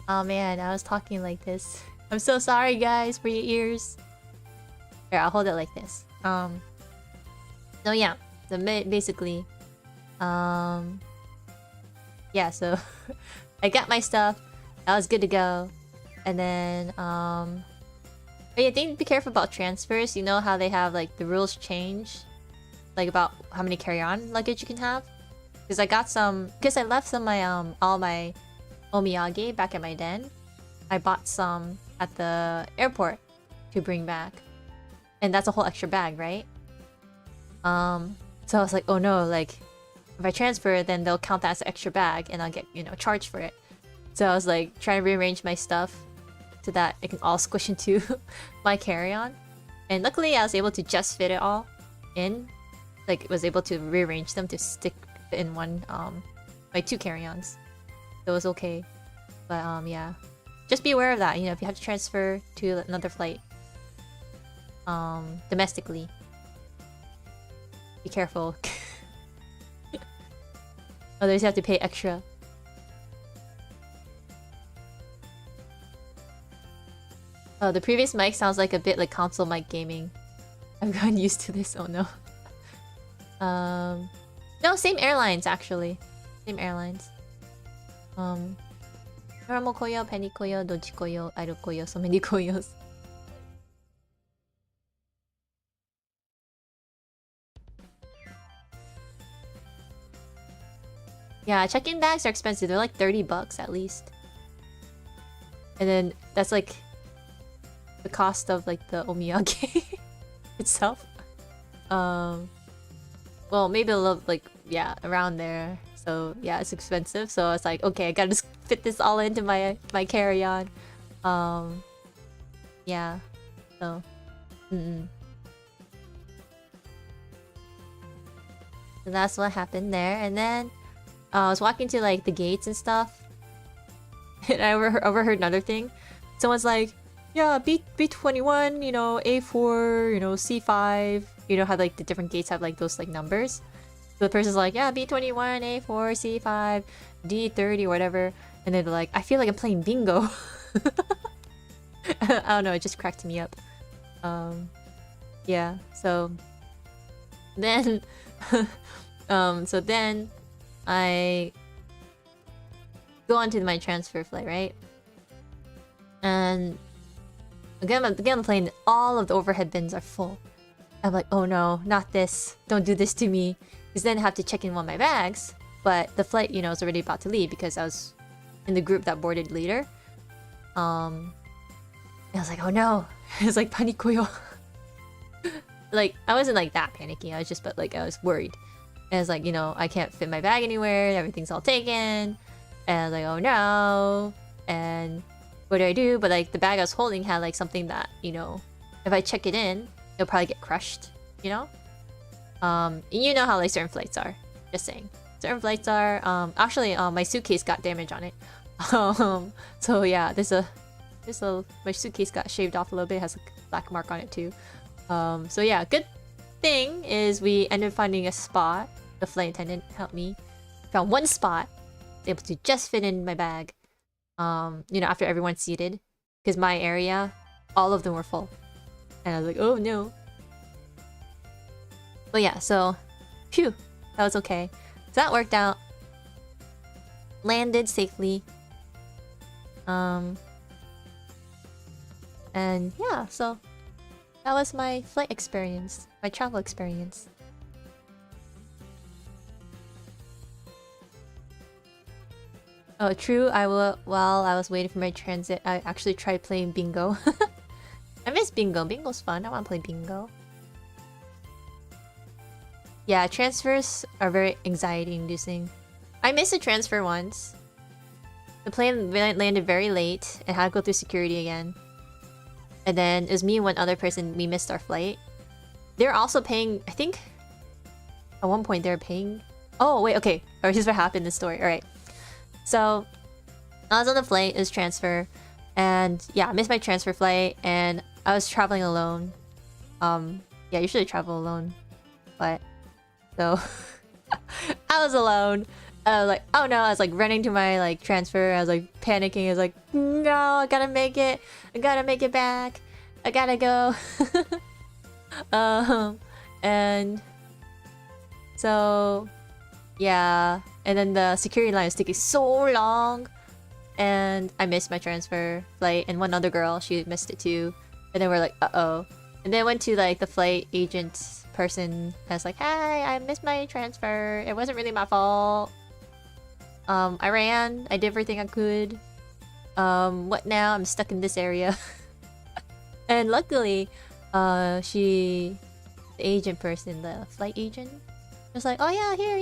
Oh man, I was talking like this. I'm so sorry guys for your ears. Here, I'll hold it like this. So yeah. So basically... yeah, so... I got my stuff. I was good to go. And then but yeah, think be careful about transfers. You know how they have like the rules change, like about how many carry-on luggage you can have. Because I got some, because I left some my all my omiyage back at my den. I bought some at the airport to bring back, and that's a whole extra bag, right? So I was like, oh no, like if I transfer, then they'll count that as an extra bag, and I'll get, you know, charged for it. So I was like trying to rearrange my stuff so that it can all squish into my carry-on, and luckily I was able to just fit it all in. Like was able to rearrange them to stick in one my 2 carry-ons. So it was okay. But yeah. Just be aware of that, you know, if you have to transfer to another flight. Domestically. Be careful. Otherwise you have to pay extra. Oh, the previous mic sounds like a bit like console mic gaming. I've gotten used to this, oh no. No, same airlines actually. Same airlines. Normal Coyo, Penny Coyo, Doji Coyo, Idle Coyo, so many Coyos. Yeah, check-in bags are expensive. They're like $30 at least. And then that's like the cost of like the omiyage itself. Well, maybe a little like, yeah, around there. So yeah, it's expensive. So it's like, okay, I gotta just fit this all into my carry-on. Yeah. So so that's what happened there. And then I was walking to like the gates and stuff, and I overheard another thing. Someone's like, yeah, B21, you know, A4, you know, C5, you know how like the different gates have like those like numbers. So the person's like, yeah, B21, A4, C5, D30, whatever. And then they're like, I feel like I'm playing bingo. I don't know, it just cracked me up. Yeah, so then so then I go onto my transfer flight, right? And again on the plane, all of the overhead bins are full. I'm like, oh no, not this. Don't do this to me. Because then I have to check in one of my bags. But the flight, you know, is already about to leave because I was in the group that boarded later. And I was like, oh no. It was like panikoyo. Like, I wasn't like that panicking. I was just, but like, I was worried. And I was like, you know, I can't fit my bag anywhere. Everything's all taken. And I was like, oh no. And what do I do? But like, the bag I was holding had like something that, you know, if I check it in, it'll probably get crushed, you know? You know how like certain flights are. Just saying. Certain flights are, actually, my suitcase got damage on it. So yeah, my suitcase got shaved off a little bit. It has a black mark on it too. So yeah, good thing is we ended up finding a spot. The flight attendant helped me. Found one spot. Able to just fit in my bag. You know, after everyone's seated. Because my area, all of them were full. And I was like, oh no. But yeah, so, phew, that was okay. So that worked out. Landed safely. And yeah, so that was my flight experience, my travel experience. Oh, true. While I was waiting for my transit, I actually tried playing bingo. I miss bingo. Bingo's fun. I want to play bingo. Yeah, transfers are very anxiety-inducing. I missed a transfer once. The plane landed very late and had to go through security again. And then it was me and one other person. We missed our flight. They're also paying, I think, at one point they were paying. Oh wait, okay. Alright, here's what happened in this story. Alright. So I was on the flight, it was transfer, and yeah, I missed my transfer flight, and I was traveling alone. Yeah, usually travel alone, but so I was alone. I was like, oh no, I was like running to my like transfer. I was like panicking. I was like, no, I gotta make it. I gotta make it back. I gotta go. And so yeah, and then the security line was taking so long, and I missed my transfer flight, and one other girl, she missed it too. And then we're like, uh-oh. And then I went to like the flight agent person. I was like, hey, I missed my transfer. It wasn't really my fault. I ran. I did everything I could. What now? I'm stuck in this area. And luckily, the agent person, the flight agent, was like, oh yeah, here,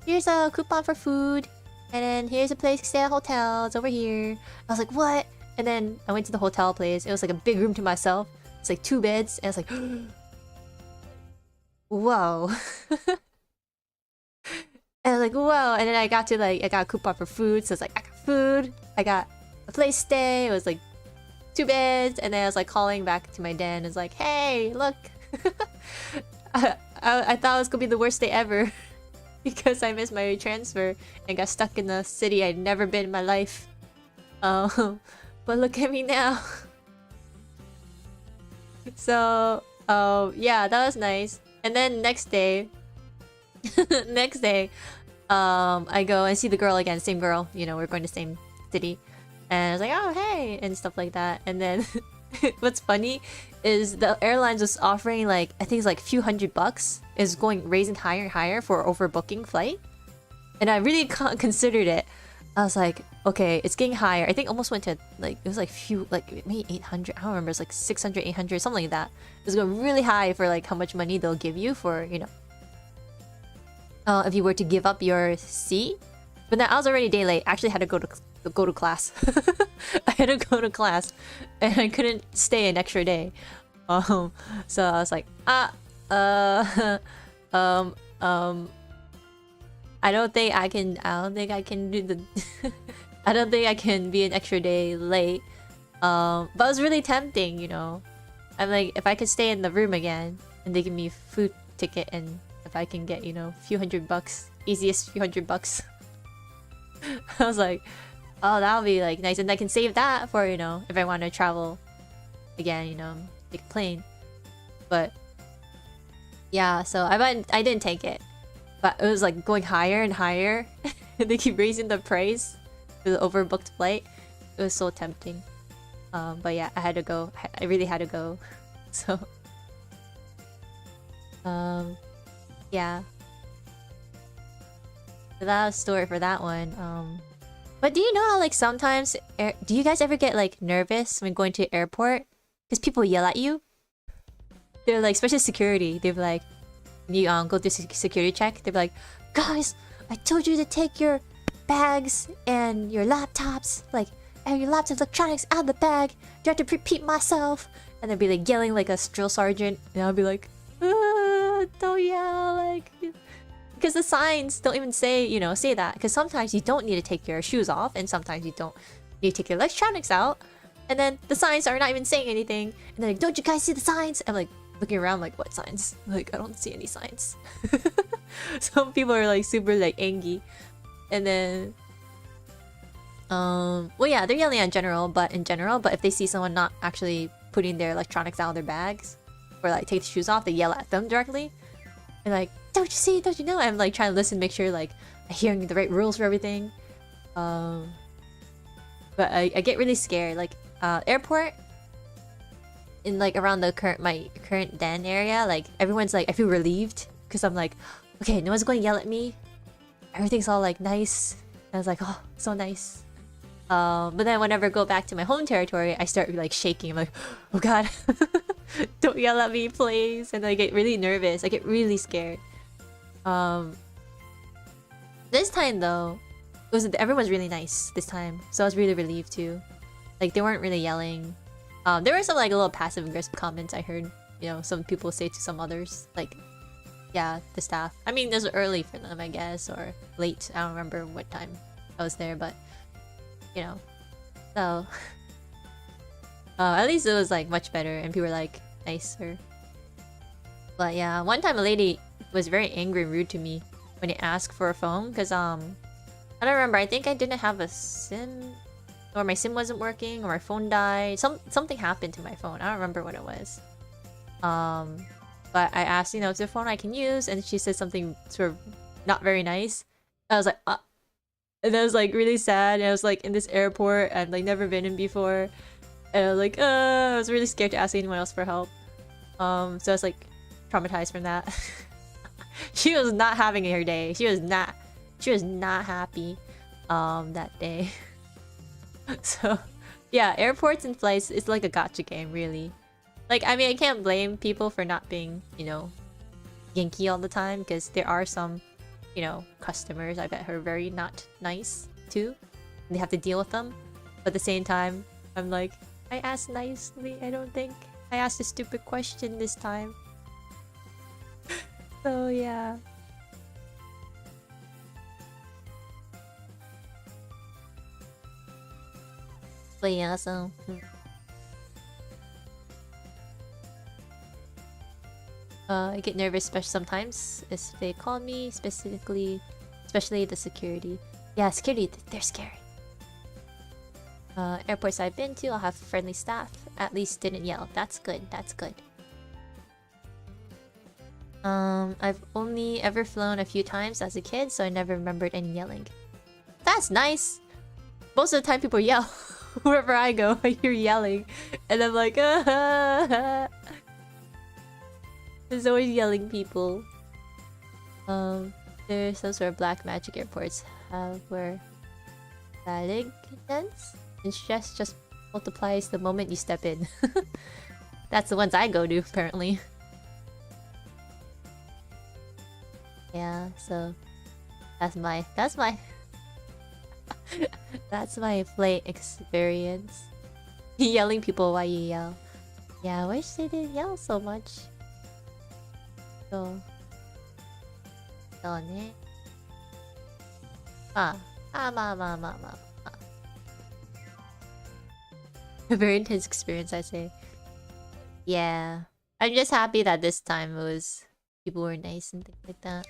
here's a coupon for food. And then here's a place to stay at a hotel. It's over here. I was like, what? And then I went to the hotel place. It was like a big room to myself. It's like 2 beds. And I was like, whoa. And I was like, whoa. And then I got a coupon for food. So it's like, I got food. I got a place to stay. It was like 2 beds. And then I was like calling back to my den. It's like, hey, look. I thought it was gonna be the worst day ever. Because I missed my transfer and got stuck in a city I'd never been in my life. But look at me now. So, yeah, that was nice. And then next day, I go and see the girl again, same girl. We're going to the same city. And I was like, oh, hey, and stuff like that. And then what's funny is the airlines was offering I think it's like a few $100 is raising higher and higher for overbooking flight. And I really considered it. I was like, okay, it's getting higher. I think almost went to it was maybe 800. I don't remember. It's like 600, 800, something like that. It was going really high for how much money they'll give you for, if you were to give up your seat. But then I was already a day late. I actually had to go to class. I had to go to class, and I couldn't stay an extra day. So I was like, I don't think I can do the I don't think I can be an extra day late. But it was really tempting, I'm like, if I could stay in the room again and they give me a food ticket, and if I can get, a few $100, easiest few $100. I was like, oh, that'll be nice, and I can save that for, if I want to travel again, take a plane. But yeah, so I didn't take it. But it was going higher and higher. They keep raising the price for the overbooked flight. It was so tempting. But yeah, I had to go. I really had to go. So yeah. So that was a story for that one. But do you know how sometimes do you guys ever get nervous when going to the airport? Because people yell at you. They're especially security. They're like, you go through security check, they'll be like, guys, I told you to take your bags and your laptops, and your laptop electronics out of the bag. Do I have to repeat myself? And they'll be yelling like a drill sergeant, and I'll be like, don't yell, because the signs don't even say, say that. Because sometimes you don't need to take your shoes off, and sometimes you don't need to take your electronics out, and then the signs are not even saying anything, and they're like, don't you guys see the signs? I'm looking around what signs? I don't see any signs. Some people are super angry. And then well, yeah, they're yelling in general, but if they see someone not actually putting their electronics out of their bags, or take the shoes off, they yell at them directly. And don't you see, don't you know? I'm trying to listen, make sure I'm hearing the right rules for everything. But I get really scared. Airport in around my current den area, everyone's I feel relieved because I'm okay, no one's going to yell at me. Everything's all nice. And I was oh, so nice. But then whenever I go back to my home territory, I start shaking. I'm oh god, don't yell at me, please. And I get really nervous. I get really scared. This time though, everyone's really nice this time, so I was really relieved too. They weren't really yelling. There were some little passive aggressive comments I heard, some people say to some others, yeah, the staff. I mean, it was early for them, I guess, or late. I don't remember what time I was there, but so at least it was much better, and people were nicer. But yeah, one time a lady was very angry and rude to me when I asked for a phone, because I don't remember. I think I didn't have a SIM. Or my SIM wasn't working, or my phone died. Something happened to my phone. I don't remember what it was. But I asked, is there a phone I can use? And she said something sort of not very nice. I was like, And I was like really sad. And I was like in this airport I'd like never been in before. And I was like, I was really scared to ask anyone else for help. So I was like traumatized from that. She was not having her day. She was not happy that day. So yeah, airports and flights, it's like a gotcha game, really. Like, I mean, I can't blame people for not being, you know, Yankee all the time, because there are some, you know, customers I bet are very not nice too. And they have to deal with them. But at the same time, I'm like, I asked nicely. I don't think I asked a stupid question this time. So yeah. But yeah, so I get nervous sometimes if they call me, especially the security. Yeah, security, they're scary. Airports I've been to, I'll have friendly staff. At least didn't yell. That's good. That's good. I've only ever flown a few times as a kid, so I never remembered any yelling. That's nice. Most of the time people yell. Wherever I go, I hear yelling. And I'm like, ah. There's always yelling people. There's some sort of black magic airports where slandering and stress just multiplies the moment you step in. That's the ones I go to, apparently. Yeah, so that's my that's my flight experience. Yelling people while you yell. Yeah, I wish they didn't yell so much. So, a very intense experience, I say. Yeah, I'm just happy that this time it was people were nice and things like that.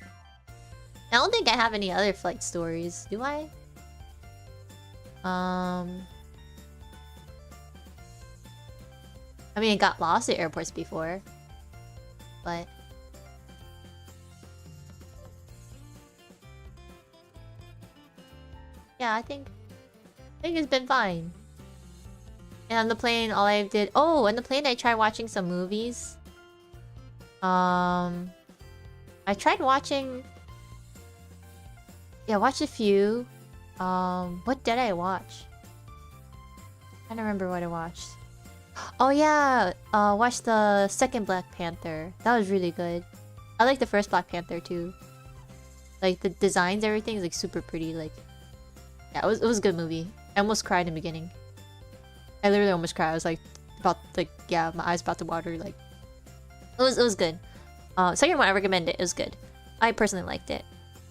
I don't think I have any other flight stories, do I? I mean, I got lost at airports before, but yeah, I think it's been fine. And on the plane, all I did... Oh, on the plane, I tried watching some movies. I tried watching... Yeah, I watched a few. What did I watch? I don't remember what I watched. Oh yeah, watched the second Black Panther. That was really good. I like the first Black Panther too. Like the designs, everything is like super pretty. Like, yeah, it was a good movie. I almost cried in the beginning. I literally almost cried. I was like, yeah, my eyes about to water. Like, it was good. Second one, I recommend it. It was good. I personally liked it.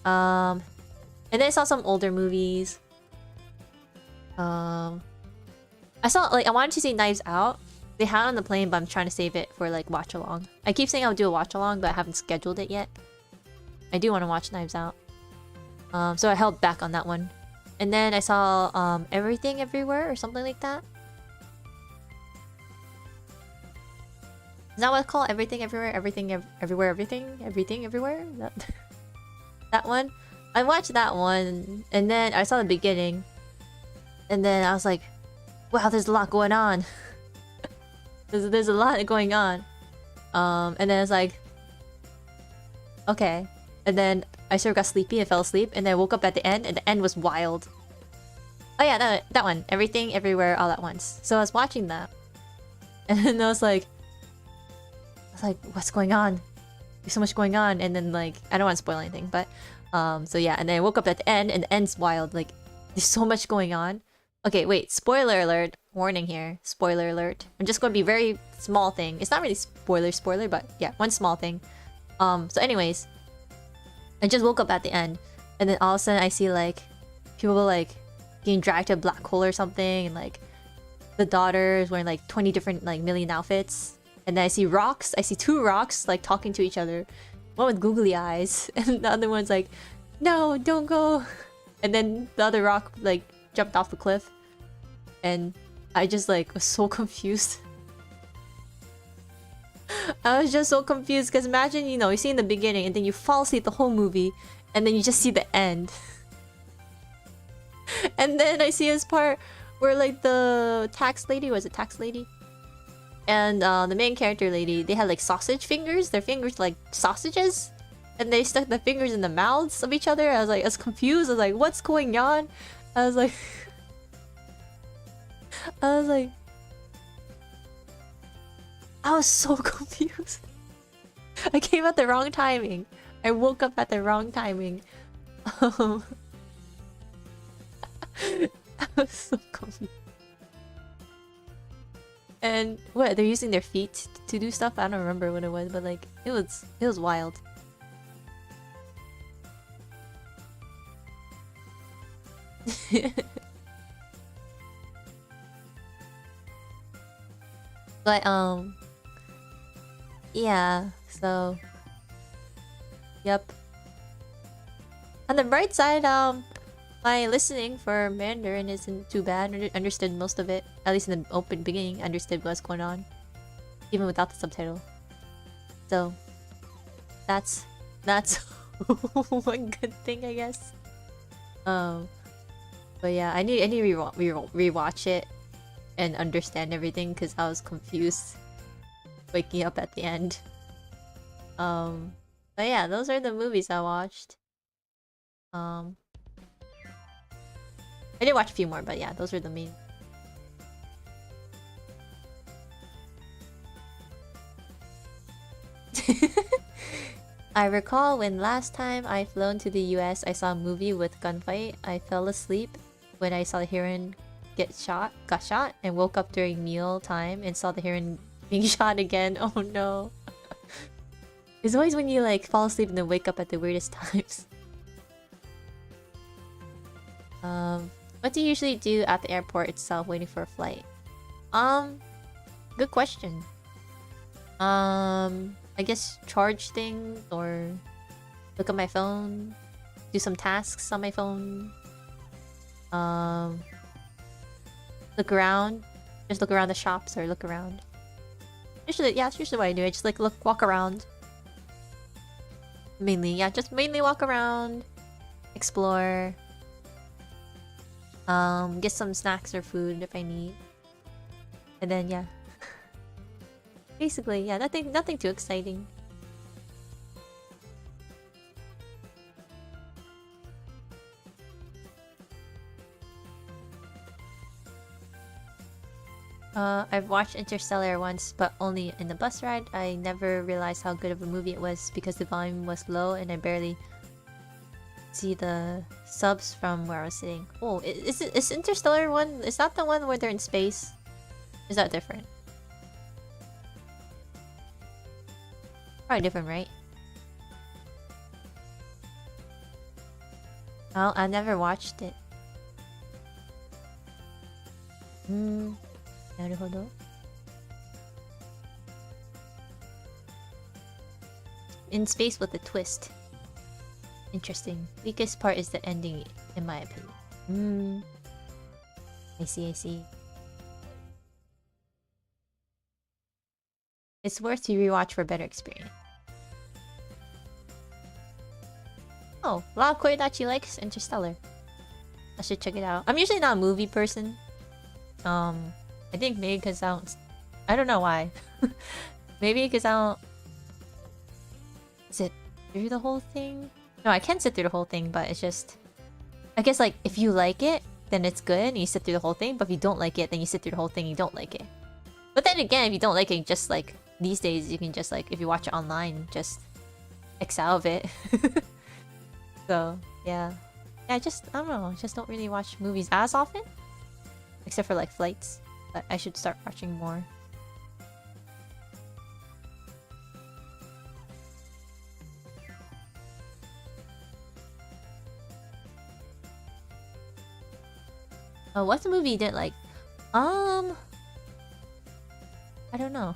And then I saw some older movies. I saw, like, I wanted to see Knives Out. They had it on the plane, but I'm trying to save it for, like, watch along. I keep saying I'll do a watch along, but I haven't scheduled it yet. I do want to watch Knives Out. So I held back on that one. And then I saw, Everything Everywhere or something like that. Is that what it's called? Everything Everywhere? Everywhere, Everything Everywhere? That one? I watched that one, and then I saw the beginning. And then I was like, wow, there's a lot going on. there's a lot going on. And then I was like, okay. And then I sort of got sleepy and fell asleep, and then I woke up at the end, and the end was wild. Oh yeah, that one. Everything, Everywhere, All at Once. So I was watching that. And then I was like, what's going on? There's so much going on. And then, like, I don't want to spoil anything, but so yeah, and then I woke up at the end, and the end's wild. Like, there's so much going on. Okay, wait, spoiler alert. Warning here. Spoiler alert. I'm just going to be very small thing. It's not really spoiler, but yeah, one small thing. So anyways, I just woke up at the end, and then all of a sudden I see, like, people, like, getting dragged to a black hole or something, and, like, the daughter is wearing, like, 20 different, like, million outfits. And then I see rocks. I see two rocks, like, talking to each other. One with googly eyes, and the other one's like, no, don't go. And then the other rock, like, jumped off the cliff. And I just, like, was so confused. I was just so confused, because imagine, you know, you see in the beginning, and then you fall asleep the whole movie, and then you just see the end. And then I see this part where like the tax lady, was it tax lady? And the main character lady, they had like sausage fingers. Their fingers like sausages. And they stuck the fingers in the mouths of each other. I was confused. I was like, what's going on? I was like... I was so confused. I came at the wrong timing. I woke up at the wrong timing. I was so confused. And what, they're using their feet to do stuff? I don't remember what it was, but like it was wild. But yeah, so yep. On the bright side, my listening for Mandarin isn't too bad. Understood most of it. At least in the open beginning, understood what's going on. Even without the subtitle. So that's one good thing, I guess. But yeah, I need to rewatch it and understand everything because I was confused waking up at the end. But yeah, those are the movies I watched. I did watch a few more, but yeah, those are the main. I recall when last time I flown to the US, I saw a movie with gunfight. I fell asleep when I saw the heron got shot, and woke up during meal time and saw the heron being shot again. Oh no. It's always when you like fall asleep and then wake up at the weirdest times. What do you usually do at the airport itself waiting for a flight? Good question. I guess charge things or look at my phone, do some tasks on my phone. Look around, just look around the shops or look around. Usually, yeah, that's usually what I do. I just like walk around. Mainly, yeah, just mainly walk around, explore. Get some snacks or food if I need. And then yeah. Basically, yeah, nothing too exciting. I've watched Interstellar once, but only in the bus ride. I never realized how good of a movie it was because the volume was low and I barely see the subs from where I was sitting. Oh, is Interstellar one? Is that the one where they're in space? Is that different? Probably different, right? Oh, I never watched it. なるほど. In space with a twist. Interesting. Weakest part is the ending, in my opinion. I see. It's worth to rewatch for better experience. Oh, wow, Koyodachi likes Interstellar. I should check it out. I'm usually not a movie person. I think maybe because I don't know why. Maybe because I don't sit through the whole thing. No, I can sit through the whole thing, but it's just... I guess like, if you like it, then it's good and you sit through the whole thing. But if you don't like it, then you sit through the whole thing and you don't like it. But then again, if you don't like it, just like... These days, you can just like, if you watch it online, just X out of it. So, yeah. Yeah, I don't know. Just don't really watch movies as often. Except for like flights. But I should start watching more. Oh, what's the movie you didn't like? I don't know.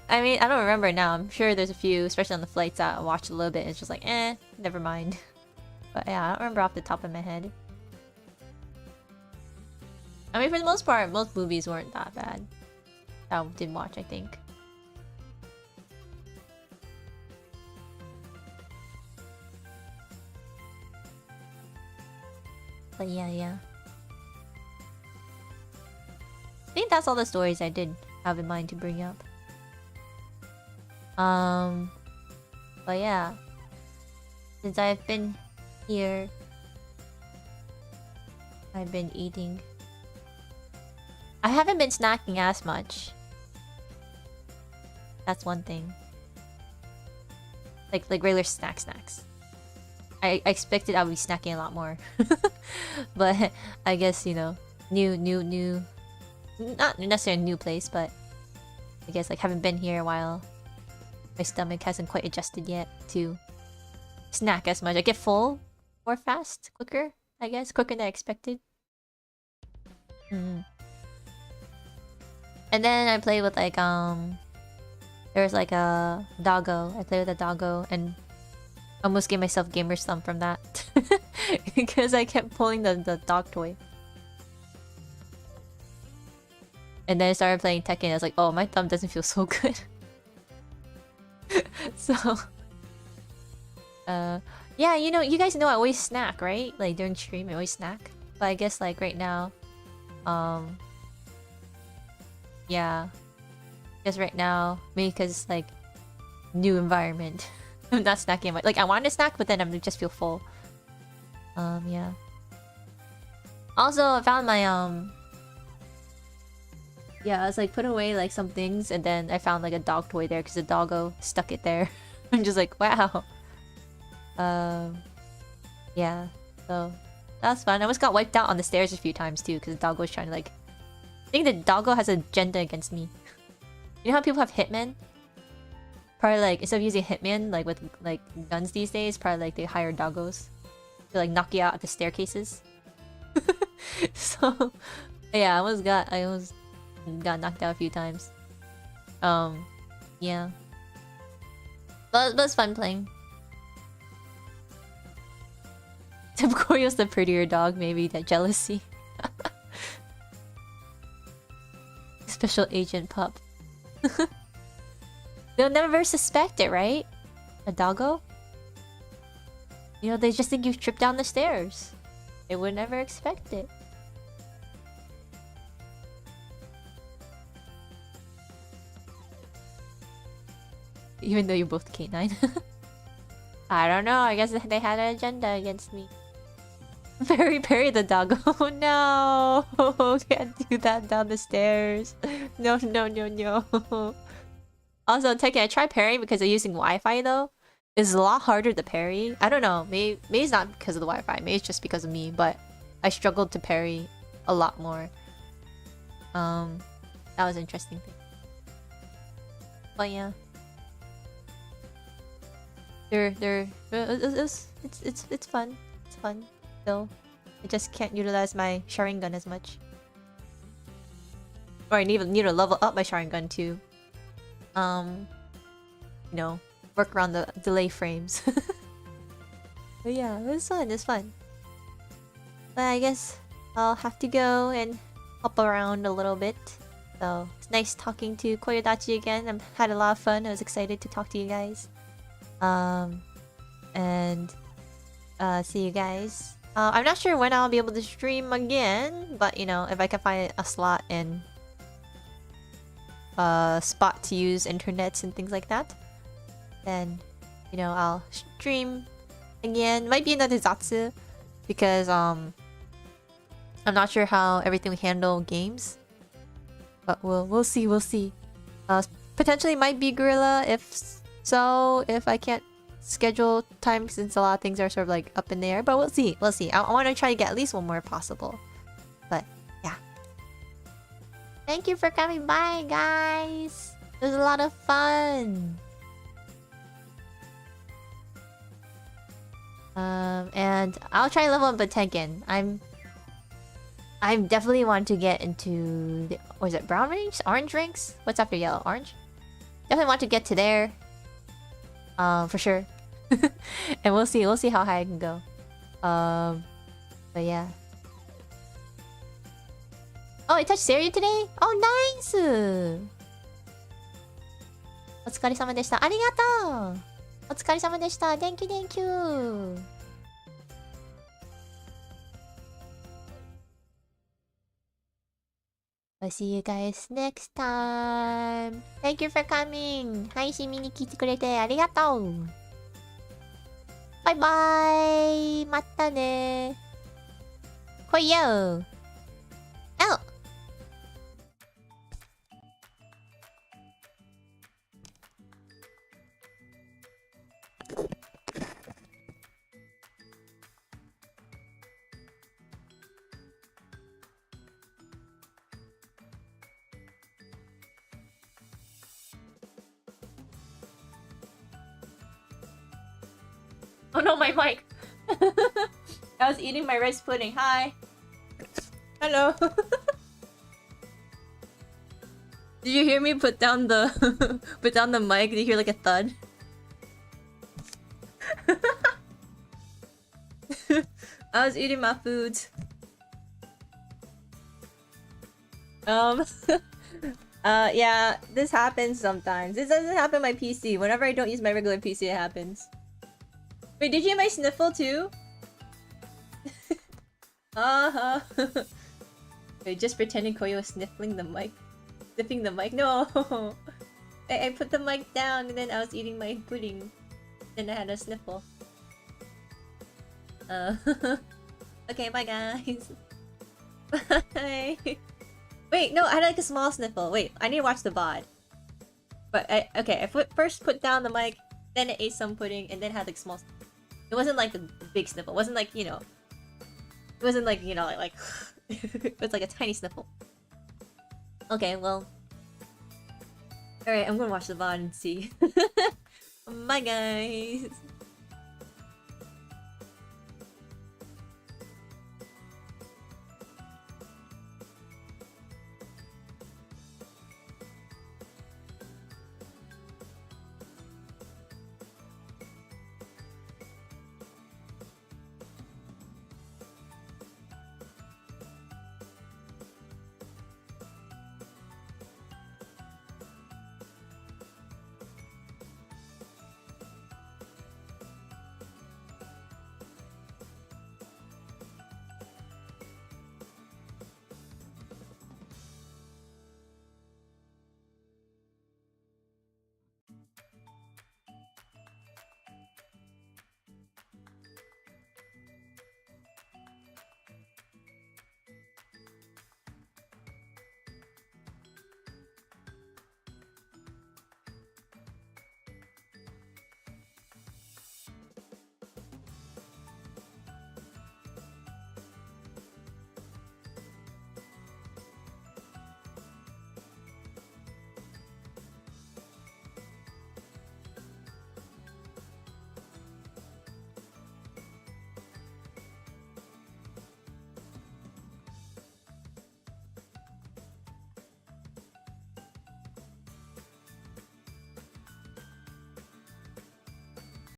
I mean, I don't remember now. I'm sure there's a few, especially on the flights, I watched a little bit. It's just like, never mind. But yeah, I don't remember off the top of my head. I mean, for the most part, most movies weren't that bad. That I did watch, I think. But yeah. think that's all the stories I did have in mind to bring up. But yeah. Since I've been here, I've been eating. I haven't been snacking as much. That's one thing. Like regular snacks. I expected I would be snacking a lot more. But I guess, you know, new not necessarily a new place, but I guess like haven't been here a while. My stomach hasn't quite adjusted yet to snack as much. I get full more fast, quicker, I guess, quicker than I expected. And then I play with like there's like a doggo. I play with a doggo and almost gave myself gamer's thumb from that. Because I kept pulling the dog toy. And then I started playing Tekken. I was like, oh, my thumb doesn't feel so good. So yeah, you know, you guys know I always snack, right? Like during stream I always snack. But I guess like right now, yeah. I guess right now, maybe because like new environment. I'm not snacking much. Like I want to snack, but then I just feel full. Yeah. Also, I found my yeah, I was like put away like some things, and then I found like a dog toy there because the doggo stuck it there. I'm just like, wow. Yeah. So that's fun. I almost got wiped out on the stairs a few times too because the doggo was trying to like. I think the doggo has an agenda against me. You know how people have hitmen? Probably like instead of using hitmen like with like guns these days, probably like they hire doggos to like knock you out at the staircases. So yeah, I almost got knocked out a few times. Yeah. But it's fun playing. Tim Coyo's the prettier dog, maybe that jealousy. Special agent pup. They'll never suspect it, right? A doggo? You know, they just think you tripped down the stairs. They would never expect it. Even though you're both K9. I don't know, I guess they had an agenda against me. Parry the dog. Oh no! Can't do that down the stairs. No. Also, Tekken, I tried parrying because I'm using Wi-Fi though. It's a lot harder to parry. I don't know, maybe it's not because of the Wi-Fi, maybe it's just because of me, but I struggled to parry a lot more. That was an interesting thing. But yeah. It's fun. It's fun. Still. I just can't utilize my Sharingan as much. Or I need to level up my Sharingan too. You know, work around the delay frames. But yeah, it's fun. But I guess I'll have to go and hop around a little bit. So it's nice talking to Koyodachi again. I've had a lot of fun. I was excited to talk to you guys. And see you guys. I'm not sure when I'll be able to stream again, but you know, if I can find a slot and spot to use internets and things like that, then you know, I'll stream again. Might be another Zatsu because I'm not sure how everything will handle games, but we'll see. Potentially might be Gorilla if I can't schedule time since a lot of things are sort of like up in the air, but we'll see. I want to try to get at least one more if possible. But yeah, thank you for coming by, guys. It was a lot of fun. And I'll try level up a Tekken. I definitely want to get into the, or is it brown range? Orange ranks? What's after yellow? Orange? Definitely want to get to there. For sure. And we'll see how high I can go. But yeah. Oh, I touched Serio today? Oh, nice! お疲れ様でした。ありがとう。お疲れ様でした。Thank you. I'll see you guys next time. Thank you for coming. 配信見に来てくれてありがとう。バイバイ。またね。来いよ。あっ。Oh no, my mic. I was eating my rice pudding. Hi. Hello. Did you hear me put down the put down the mic? Did you hear like a thud? I was eating my food. Yeah, this happens sometimes. This doesn't happen on my PC. Whenever I don't use my regular PC, it happens. Wait, did you hear my sniffle too? Uh-huh. Wait, just pretending Coyo was sniffing the mic. Sniffing the mic? No! I put the mic down and then I was eating my pudding. Then I had a sniffle. Okay, bye guys. Bye. Wait, no, I had like a small sniffle. Wait, I need to watch the VOD. But okay, I first put down the mic, then I ate some pudding, and then had like small. It wasn't like a big sniffle. It wasn't like, you know. It wasn't like, you know, like it was like a tiny sniffle. Okay, well. Alright, I'm gonna watch the VOD and see. Bye guys.